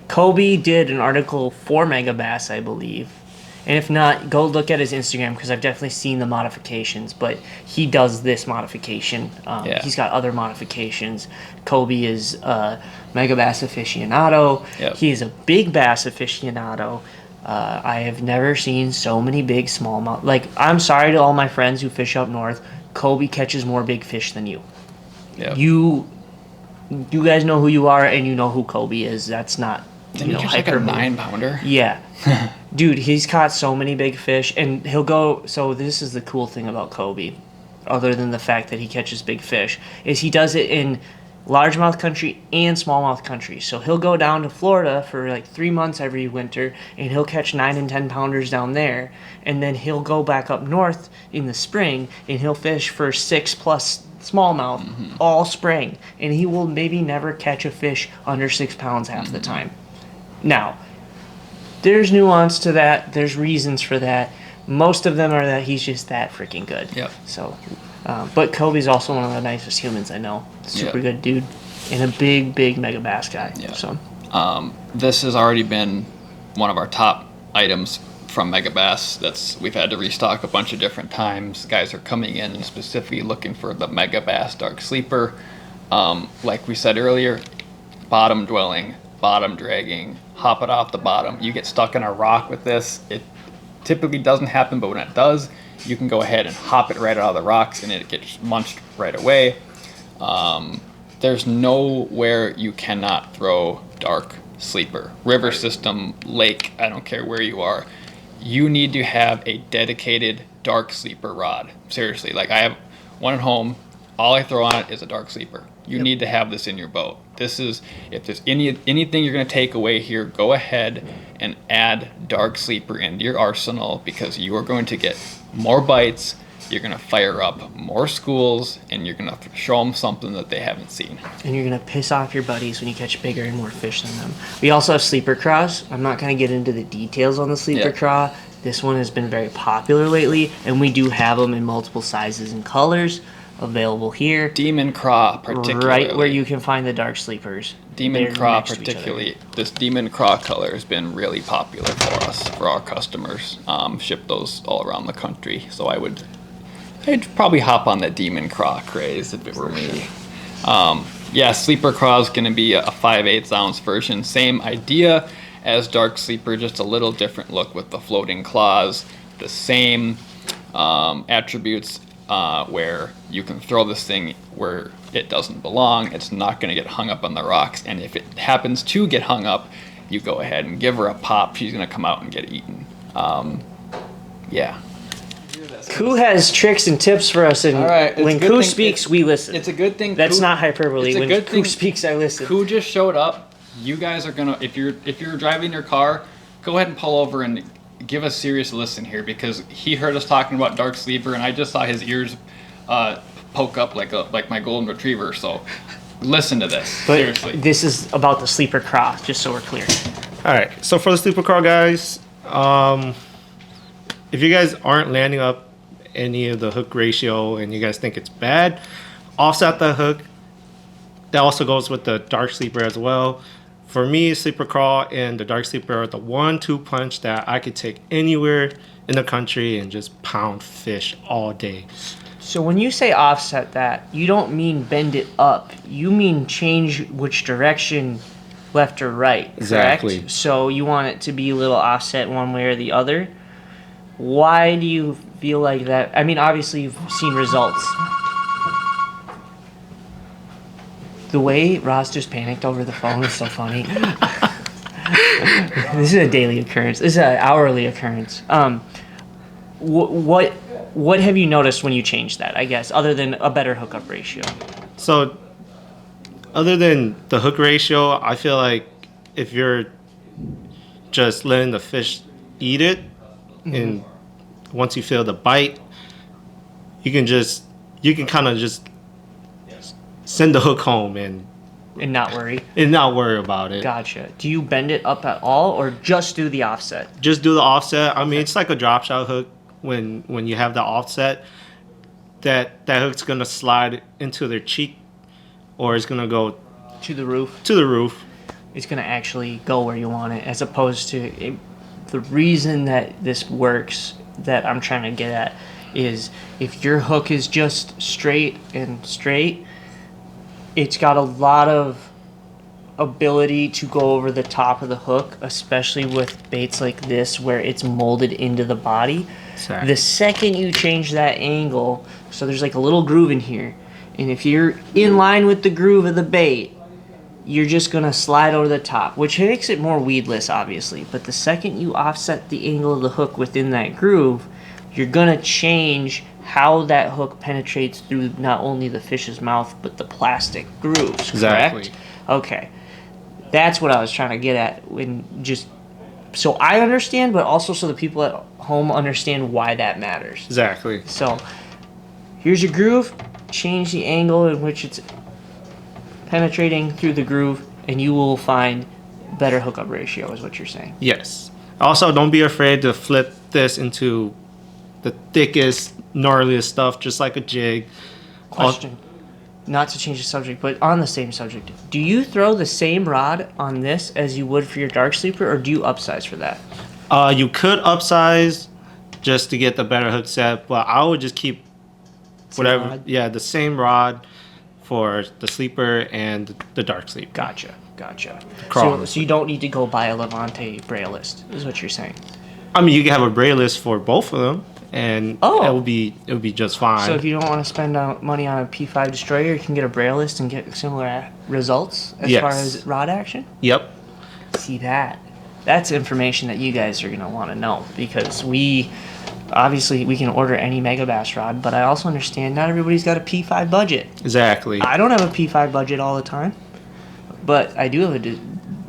Kobe did an article for Megabass, I believe. And if not, go look at his Instagram because I've definitely seen the modifications. But he does this modification. He's got other modifications. Kobe is a Megabass aficionado. Yep. He is a big bass aficionado. I have never seen so many big smallmouth. Like, I'm sorry to all my friends who fish up north. Kobe catches more big fish than you. Yep. You guys know who you are, and you know who Kobe is. That's not, Didn't you catch like a 9-pounder? Yeah. Dude, he's caught so many big fish, and he'll go... So this is the cool thing about Kobe, other than the fact that he catches big fish, is he does it in largemouth country and smallmouth country. So he'll go down to Florida for like 3 months every winter, and he'll catch 9 and 10 pounders down there, and then he'll go back up north in the spring, and he'll fish for 6+ smallmouth all spring, and he will maybe never catch a fish under 6 pounds half the time. Now, there's nuance to that. There's reasons for that. Most of them are that he's just that freaking good. Yep. So, but Kobe's also one of the nicest humans I know. Super good dude, and a big Megabass guy. Yep. So, this has already been one of our top items from Megabass. We've had to restock a bunch of different times. Guys are coming in and specifically looking for the Megabass Dark Sleeper. Like we said earlier, bottom dwelling, bottom dragging, hop it off the bottom. You get stuck in a rock with this. It typically doesn't happen, but when it does, you can go ahead and hop it right out of the rocks and it gets munched right away. There's nowhere you cannot throw dark sleeper. River system, lake, I don't care where you are. You need to have a dedicated dark sleeper rod. Seriously, like I have one at home. All I throw on it is a dark sleeper. You need to have this in your boat. This is, if there's anything you're going to take away here, go ahead and add dark sleeper into your arsenal, because you are going to get more bites, you're going to fire up more schools, and you're going to show them something that they haven't seen. and you're gonna piss off your buddies when you catch bigger and more fish than them. We also have sleeper craws. I'm not gonna get into the details on the sleeper craw. This one has been very popular lately, and we do have them in multiple sizes and colors available here. Demon Craw, particularly. Right where you can find the dark sleepers. Demon They're Craw, next to each other. particularly. This Demon Craw color has been really popular for us, for our customers. Ship those all around the country. So I'd probably hop on that Demon Craw craze if it were me. Sleeper Craw is going to be a 5/8 ounce version. Same idea. as Dark Sleeper, just a little different look with the floating claws, the same attributes where you can throw this thing where it doesn't belong. It's not going to get hung up on the rocks, and if it happens to get hung up, you go ahead and give her a pop. She's going to come out and get eaten. Yeah. Khue has tricks and tips for us, and when Khue speaks, we listen. It's a good thing. That's not hyperbole. It's a when good Khue thing speaks, I listen. Khue just showed up. You guys are gonna, if you're driving your car, go ahead and pull over and give a serious listen here, because he heard us talking about Dark Sleeper, and I just saw his ears poke up like my golden retriever. So listen to this. Seriously. This is about the sleeper craw, just so we're clear. All right, so for the sleeper craw, guys, if you guys aren't landing up any of the hook ratio and you guys think it's bad, offset the hook. That also goes with the dark sleeper as well. For me, sleeper craw and the dark sleeper are the 1-2 punch that I could take anywhere in the country and just pound fish all day. So when you say offset that, you don't mean bend it up. You mean change which direction, left or right, correct? Exactly. So you want it to be a little offset one way or the other. Why do you feel like that? I mean, obviously you've seen results. The way Ross just panicked over the phone is so funny. This is a daily occurrence. This is an hourly occurrence. What have you noticed when you changed that, I guess, other than a better hookup ratio? So, other than the hook ratio, I feel like if you're just letting the fish eat it, and once you feel the bite, you can kind of just send the hook home and not worry. And not worry about it. Gotcha. Do you bend it up at all, or just do the offset? Just do the offset. I mean, it's like a drop shot hook. When you have the offset, that hook's gonna slide into their cheek, or it's gonna go to the roof. To the roof. It's gonna actually go where you want it, as opposed to the reason that this works, that I'm trying to get at, is if your hook is just straight, it's got a lot of ability to go over the top of the hook, especially with baits like this where it's molded into the body. Exactly. The second you change that angle, so there's like a little groove in here, and if you're in line with the groove of the bait, you're just gonna slide over the top, which makes it more weedless, obviously. But the second you offset the angle of the hook within that groove, you're gonna change how that hook penetrates through not only the fish's mouth, but the plastic grooves, Exactly. correct? Okay. That's what I was trying to get at, so I understand, but also so the people at home understand why that matters. Exactly. So here's your groove. Change the angle in which it's penetrating through the groove, and you will find better hookup ratio, is what you're saying. Yes. Also, don't be afraid to flip this into the thickest, gnarliest stuff, just like a jig. Question. Not to change the subject, but on the same subject. Do you throw the same rod on this as you would for your dark sleeper, or do you upsize for that? You could upsize just to get the better hook set, but I would just keep whatever. Rod? Yeah, the same rod for the sleeper and the dark sleeper. Gotcha. Craw. So you don't need to go buy a Levante braillist, is what you're saying. I mean, you can have a braillist for both of them, and it would be just fine. So if you don't want to spend money on a P5 destroyer, you can get a braillist and get similar results as far as rod action? Yep. See that? That's information that you guys are going to want to know, because obviously we can order any Megabass rod, but I also understand not everybody's got a P5 budget. Exactly. I don't have a P5 budget all the time, but I do have a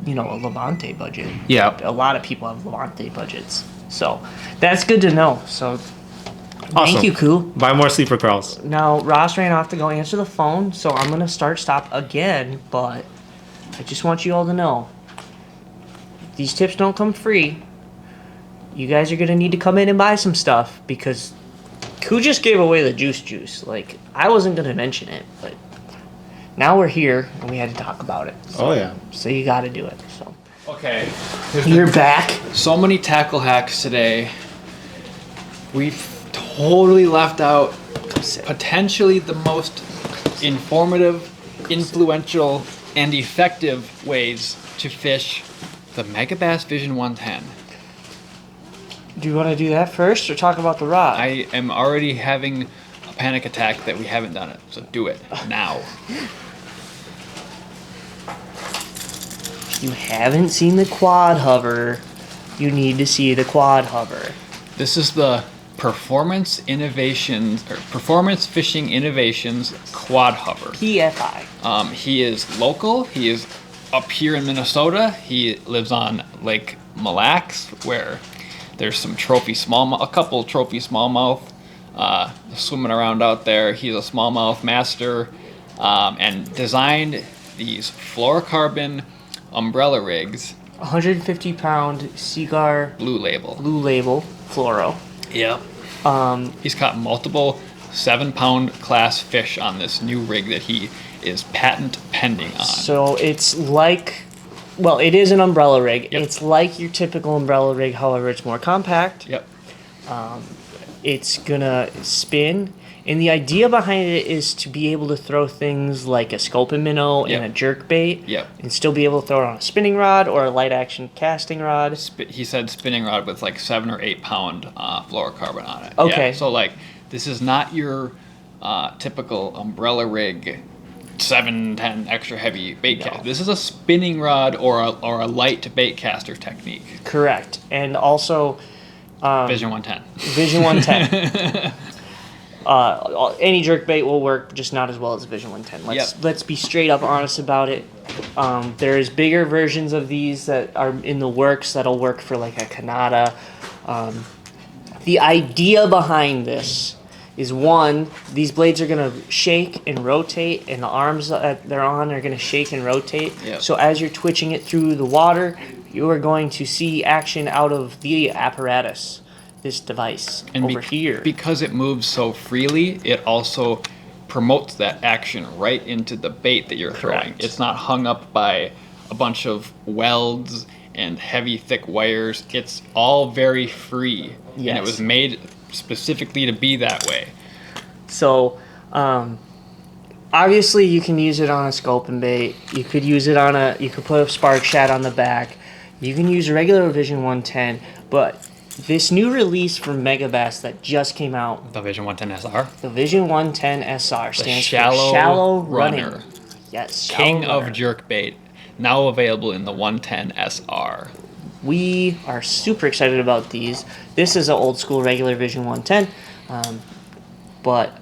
Levante budget. Yeah. A lot of people have Levante budgets. So that's good to know. So thank you, Khue. Buy more sleeper crawls. Now, Ross ran off to go answer the phone, so I'm going to stop again, but I just want you all to know, these tips don't come free. You guys are going to need to come in and buy some stuff, because Khue just gave away the juice. Like, I wasn't going to mention it, but now we're here, and we had to talk about it. So, So you got to do it, so. Okay. You're back. So many tackle hacks today. We've totally left out potentially the most informative, influential, and effective ways to fish The Megabass Vision 110. Do you want to do that first or talk about the rod? I am already having a panic attack that we haven't done it, so do it now. You haven't seen the quad hover. You need to see the quad hover. This is the Performance Fishing Innovations Quad Hover. PFI. He is local. He is up here in Minnesota. He lives on Lake Mille Lacs, where there's some a couple trophy smallmouth swimming around out there. He's a smallmouth master, and designed these fluorocarbon umbrella rigs. 150 pound Seagar Blue Label fluoro. Yep. He's caught multiple 7-pound class fish on this new rig that he is patent pending on. So it's like, well, it is an umbrella rig. Yep. It's like your typical umbrella rig, however, it's more compact. Yep. It's gonna spin, and the idea behind it is to be able to throw things like a scope and minnow Yep. and a jerk bait, Yep. and still be able to throw it on a spinning rod or a light action casting rod. He said spinning rod with like 7 or 8 pound fluorocarbon on it. Okay. Yeah, so like this is not your typical umbrella rig 7-10 extra heavy bait cast. This is a spinning rod or a light bait caster technique. Correct, and also Vision 110. Vision 110. Any jerk bait will work, just not as well as Vision 110. Let's be straight up honest about it. There's bigger versions of these that are in the works that'll work for like a Canada. The idea behind this is, one, these blades are going to shake and rotate, and the arms that they're on are going to shake and rotate. Yep. So as you're twitching it through the water, you are going to see action out of the apparatus, this device over here. Because it moves so freely, it also promotes that action right into the bait that you're throwing. Correct. It's not hung up by a bunch of welds and heavy, thick wires. It's all very free. Yes. And it was made specifically to be that way. So, obviously you can use it on a scope and bait. You could use it on you could put a spark shad on the back. You can use a regular Vision 110, but this new release from Megabass that just came out, The Vision 110 SR. the Vision 110 SR, stands shallow for Shallow Running. Runner. Yes, Shallow King Runner. of jerkbait. Now available in the 110 SR. We are super excited about these. This is an old school regular Vision 110, but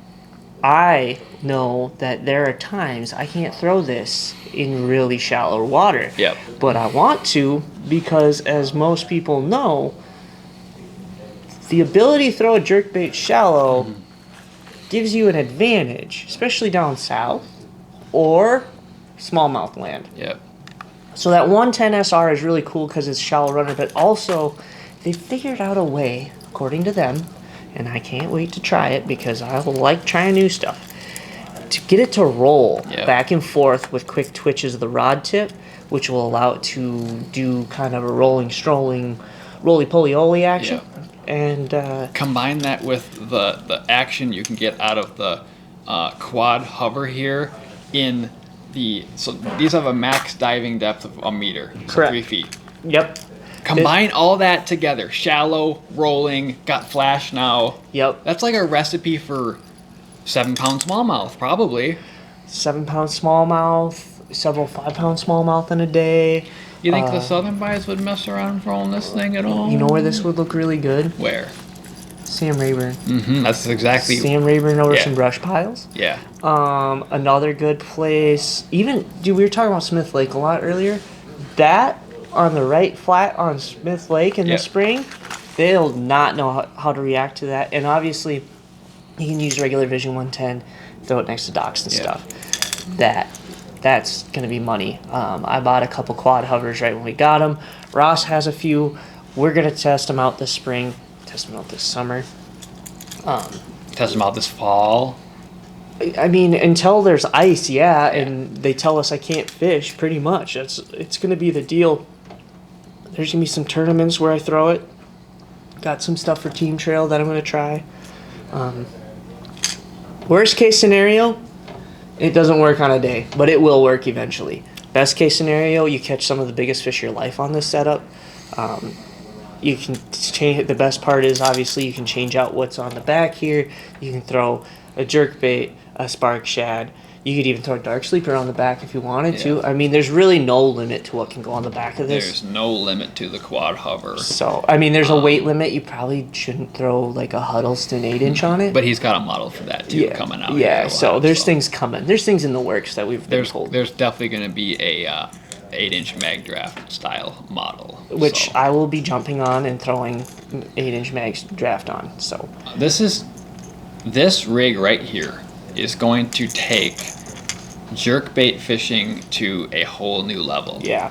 I know that there are times I can't throw this in really shallow water. Yep. But I want to, because as most people know, the ability to throw a jerkbait shallow gives you an advantage, especially down south or smallmouth land. Yep. So that 110 SR is really cool because it's shallow runner, but also they figured out a way, according to them, and I can't wait to try it because I like trying new stuff, to get it to roll back and forth with quick twitches of the rod tip, which will allow it to do kind of a rolling, strolling, roly-poly-oly action. And combine that with the action you can get out of the quad hover here in so these have a max diving depth of a meter, so Correct. 3 feet. Yep. Combine all that together, shallow, rolling, got flash now. Yep. That's like a recipe for 7-pound smallmouth, probably. 7-pound smallmouth, several 5-pound smallmouth in a day. You think the southern guys would mess around rolling this thing at all? You know where this would look really good? Where? Sam Rayburn. That's exactly. Sam Rayburn over Yeah. some brush piles. Yeah. Another good place. Even, dude, we were talking about Smith Lake a lot earlier. That on the right flat on Smith Lake in the spring, they'll not know how to react to that. And obviously, you can use regular Vision 110, throw it next to docks and stuff. That's going to be money. I bought a couple quad hovers right when we got them. Ross has a few. We're going to test them out this spring, test them out this summer. Test them out this fall. I mean, until there's ice, and they tell us I can't fish, pretty much. It's going to be the deal. There's going to be some tournaments where I throw it. Got some stuff for Team Trail that I'm going to try. Worst case scenario, it doesn't work on a day, but it will work eventually. Best case scenario, you catch some of the biggest fish of your life on this setup. You can change. The best part is obviously you can change out what's on the back here. You can throw a jerkbait, a spark shad. You could even throw a dark sleeper on the back if you wanted to. I mean, there's really no limit to what can go on the back of this. There's no limit to the quad hover. So, I mean, there's a weight limit. You probably shouldn't throw like a Huddleston 8-inch on it. But he's got a model for that too coming out. Yeah, so there's things coming. There's things in the works that we've been told. There's definitely going to be a 8-inch Magdraft style model. Which I will be jumping on and throwing 8-inch Magdraft on. So this rig right here is going to take jerkbait fishing to a whole new level. Yeah.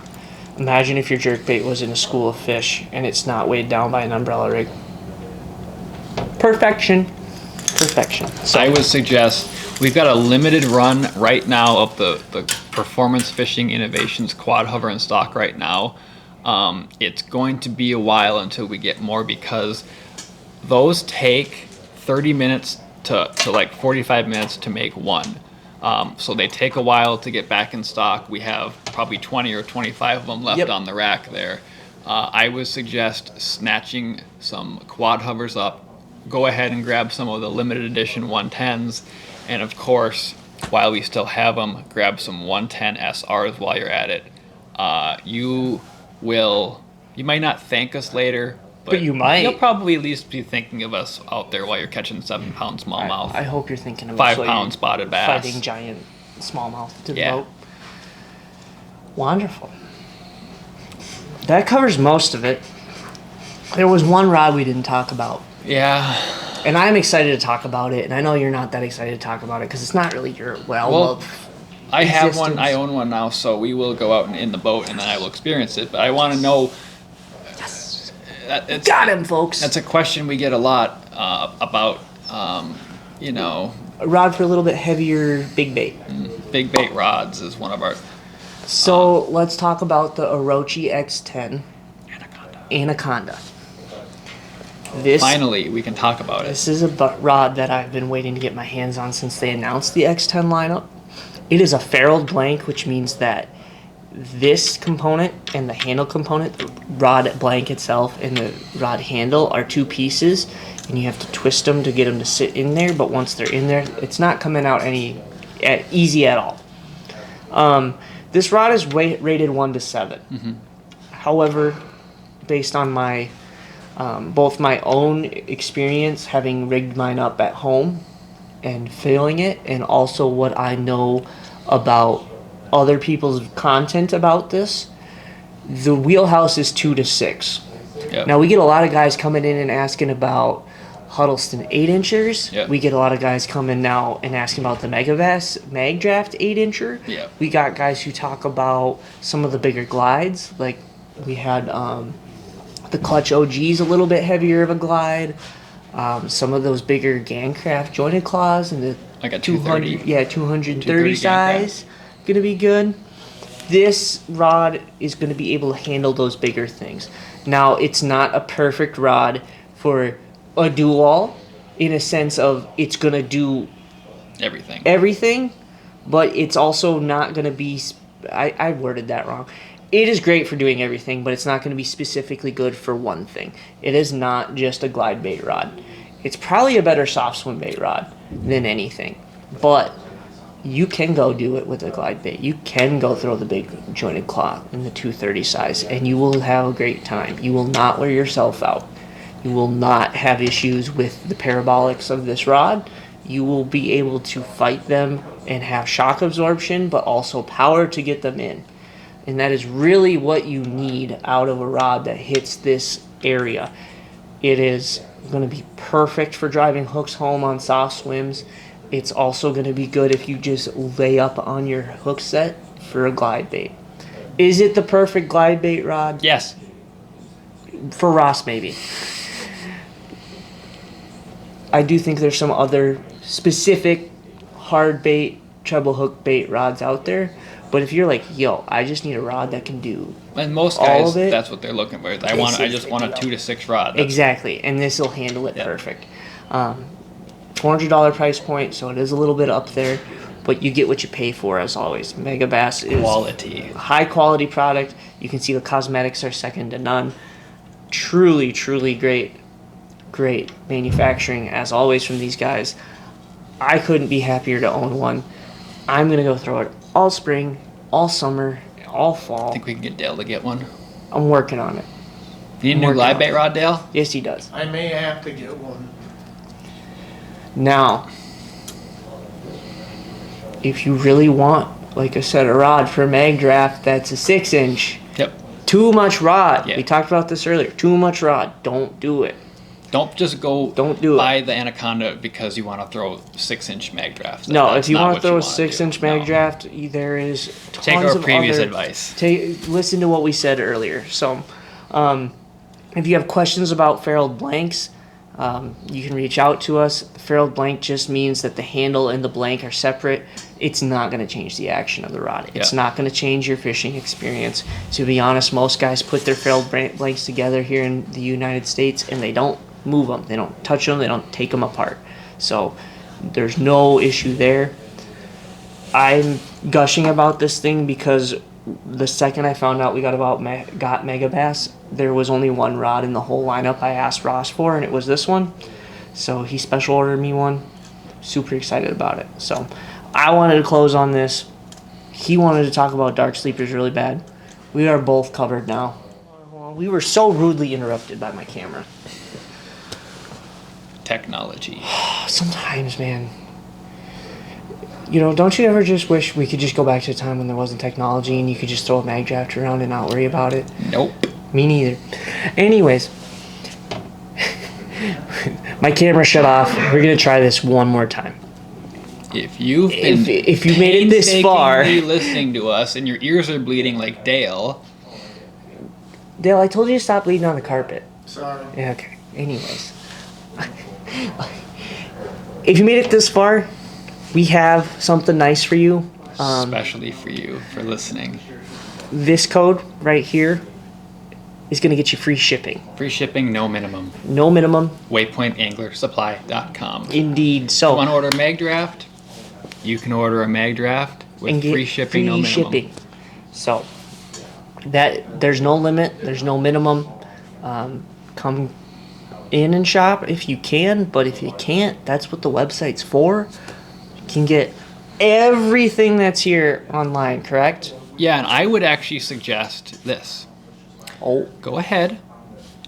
Imagine if your jerkbait was in a school of fish and it's not weighed down by an umbrella rig. Perfection. So I would suggest we've got a limited run right now of the Performance Fishing Innovations quad hover in stock right now. It's going to be a while until we get more because those take 30 minutes to like 45 minutes to make one. So they take a while to get back in stock. We have probably 20 or 25 of them left on the rack there. I would suggest snatching some quad hovers up. Go ahead and grab some of the limited edition 110s. And of course, while we still have them, grab some 110 SRs while you're at it. You might not thank us later, but you might. You'll probably at least be thinking of us out there while you're catching 7-pound smallmouth. I hope you're thinking of 5-pound spotted bass. Fighting giant smallmouth to the boat. Wonderful. That covers most of it. There was one rod we didn't talk about. Yeah. And I'm excited to talk about it, and I know you're not that excited to talk about it because it's not really your of I have existence. one. I own one now, so we will go out in the boat, and then I will experience it. But I want to know. Yes. Got him, folks. That's a question we get a lot about. A rod for a little bit heavier big bait. Big bait rods is one of our. So let's talk about the Orochi X10 Anaconda. Finally, we can talk about it. This is a rod that I've been waiting to get my hands on since they announced the X10 lineup. It is a ferruled blank, which means that this component and the handle component, the rod blank itself and the rod handle are two pieces, and you have to twist them to get them to sit in there, but once they're in there, it's not coming out easy at all. This rod is rated 1 to 7. Mm-hmm. However, based on my both my own experience having rigged mine up at home and filling it, and also what I know about other people's content about this, the wheelhouse is 2 to 6. Yep. Now we get a lot of guys coming in and asking about Huddleston 8-inchers. Yep. We get a lot of guys coming now and asking about the Megabass Magdraft 8-incher. Yep. We got guys who talk about some of the bigger glides, like we had the Clutch OG's a little bit heavier of a glide. Some of those bigger Gancraft jointed claws and the Like a 230. 230 size, gonna be good. This rod is gonna be able to handle those bigger things. Now, it's not a perfect rod for a do-all in a sense of it's gonna do everything, but it's also not gonna be. I worded that wrong. It is great for doing everything, but it's not going to be specifically good for one thing. It is not just a glide bait rod. It's probably a better soft swim bait rod than anything. But you can go do it with a glide bait. You can go throw the big jointed claw in the 230 size, and you will have a great time. You will not wear yourself out. You will not have issues with the parabolics of this rod. You will be able to fight them and have shock absorption, but also power to get them in. And that is really what you need out of a rod that hits this area. It is going to be perfect for driving hooks home on soft swims. It's also going to be good if you just lay up on your hook set for a glide bait. Is it the perfect glide bait rod? Yes. For Ross, maybe. I do think there's some other specific hard bait, treble hook bait rods out there. But if you're like, yo, I just need a rod that can do And most all guys, of it, that's what they're looking for. I just want a 2 to 6 rod. Exactly, and this will handle it perfect. $400 price point, so it is a little bit up there. but you get what you pay for, as always. Megabass is Quality. a high quality product. You can see the cosmetics are second to none. Truly, truly great manufacturing, as always, from these guys. I couldn't be happier to own one. I'm going to go throw it all spring, all summer, all fall. I think we can get Dale to get one. I'm working on it. You need a new live bait rod, Dale? Yes, he does. I may have to get one. Now, if you really want, like I said, a rod for Magdraft that's a 6-inch, Yep. too much rod. Yeah. We talked about this earlier. Too much rod. Don't do it. Don't just go Don't do it. buy the Anaconda because you want to throw 6-inch Magdraft. No, That's if you not want to what throw a wanna 6-inch do. No. Magdraft, there is tons Take our of previous other, advice. Listen to what we said earlier. So, if you have questions about ferruled blanks, you can reach out to us. The ferruled blank just means that the handle and the blank are separate. It's not going to change the action of the rod. It's Yeah. not going to change your fishing experience. To be honest, most guys put their ferruled blanks together here in the United States, and they don't move them. They don't touch them. They don't take them apart. So there's no issue there. I'm gushing about this thing because the second I found out we got Megabass, there was only one rod in the whole lineup I asked Ross for, and it was this one. So he special ordered me one. Super excited about it. So I wanted to close on this. He wanted to talk about dark sleepers really bad. We are both covered now. We were so rudely interrupted by my camera. Technology. Sometimes, man. You know, don't you ever just wish we could just go back to a time when there wasn't technology and you could just throw a Magdraft around and not worry about it? Nope. Me neither. Anyways, my camera shut off. We're gonna try this one more time. If you've been If you made it this far, painstakingly listening to us and your ears are bleeding like Dale, Dale, I told you to stop bleeding on the carpet. Sorry. Yeah, okay. Anyways, if you made it this far, we have something nice for you. especially for you for listening. This code right here is going to get you free shipping. Free shipping, no minimum. No minimum. waypointanglersupply.com. Indeed. You So, want to order a Magdraft? You can order a Magdraft with and get free shipping, no minimum. shipping. So, that there's no limit. There's no minimum. Come in and shop if you can, but if you can't, that's what the website's for. You can get everything that's here online, correct? Yeah, and I would actually suggest this. Oh, Go ahead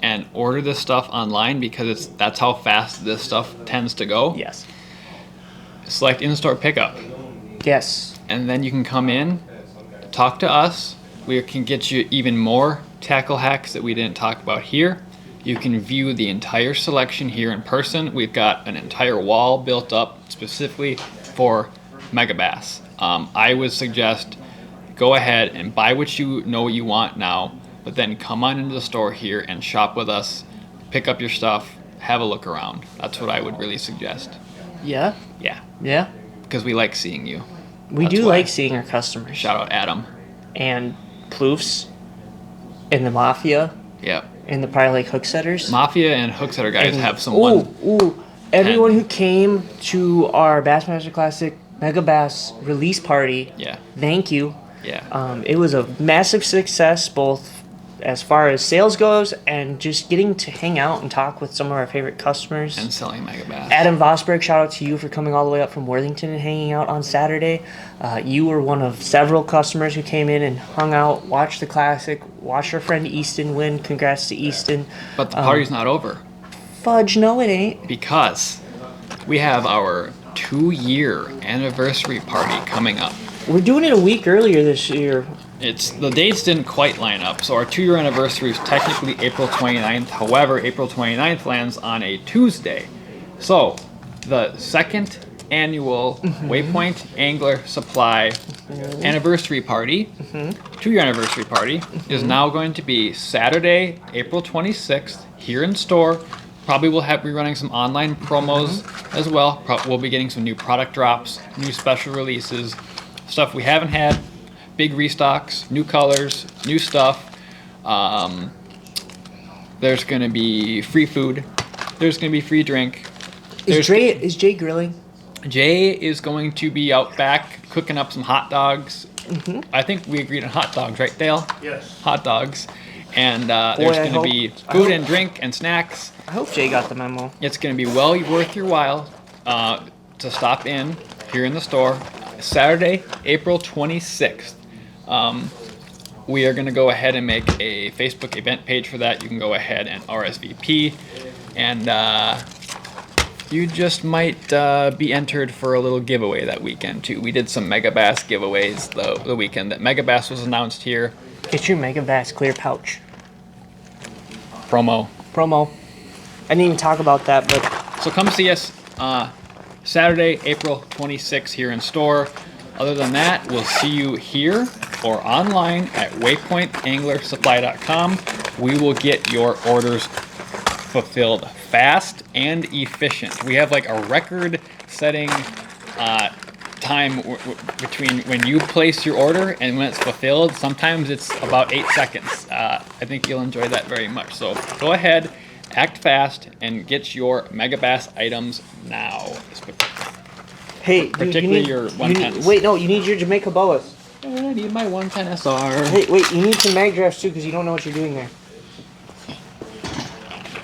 and order this stuff online because that's how fast this stuff tends to go. yes. Select in-store pickup, Yes. and then you can come in, talk to us. We can get you even more tackle hacks that we didn't talk about here. You can view the entire selection here in person. We've got an entire wall built up specifically for Megabass. I would suggest go ahead and buy what you know you want now, but then come on into the store here and shop with us, pick up your stuff, have a look around. That's what I would really suggest. Yeah. Yeah, Yeah. because we like seeing you. We That's do why. like seeing our customers. Shout out Adam. And Ploofs and the Mafia Yep. and the Prior Lake hook setters. Mafia and Hooksetter guys And- have some ooh, one. ooh. Everyone who came to our Bassmaster Classic Mega Bass release party, Yeah, thank you. yeah. It was a massive success, both as far as sales goes and just getting to hang out and talk with some of our favorite customers. And selling Megabass. Adam Vosberg, shout out to you for coming all the way up from Worthington and hanging out on Saturday. You were one of several customers who came in and hung out, watched the classic, watched our friend Easton win. Congrats to Easton. But the party's not over Fudge, no, it ain't. because we have our 2-year anniversary party coming up. We're doing it a week earlier this year. The dates didn't quite line up, so our 2-year anniversary is technically April 29th. However, April 29th lands on a Tuesday. So, the second annual Waypoint Angler Supply anniversary party, 2-year anniversary party, is now going to be Saturday, April 26th, here in store. Probably will be running some online promos as well. We'll be getting some new product drops, new special releases, stuff we haven't had. Big restocks, new colors, new stuff. There's gonna be free food. There's gonna be free drink. Is Jay grilling? Jay is going to be out back cooking up some hot dogs. I think we agreed on hot dogs, right, Dale? Yes. Hot dogs. And there's I going to hope- be I food hope- and drink and snacks. I hope Jay got the memo. It's going to be well worth your while to stop in here in the store. Saturday, April 26th. We are going to go ahead and make a Facebook event page for that. You can go ahead and RSVP. And you just might be entered for a little giveaway that weekend, too. We did some Megabass giveaways the weekend that Megabass was announced here. Get your Megabass clear pouch. Promo. I didn't even talk about that, but So come see us Saturday, April 26th here in store. Other than that, we'll see you here or online at waypointanglersupply.com. We will get your orders fulfilled fast and efficient. We have like a record-setting time between when you place your order and when it's fulfilled. Sometimes it's about 8 seconds. I think you'll enjoy that very much. So go ahead, act fast, and get your Megabass items now. hey, dude, Particularly your 110s. Wait, no, you need your Jamaica Boas. I need my 110 SR. Hey, wait, you need some Magdrafts too, because you don't know what you're doing there.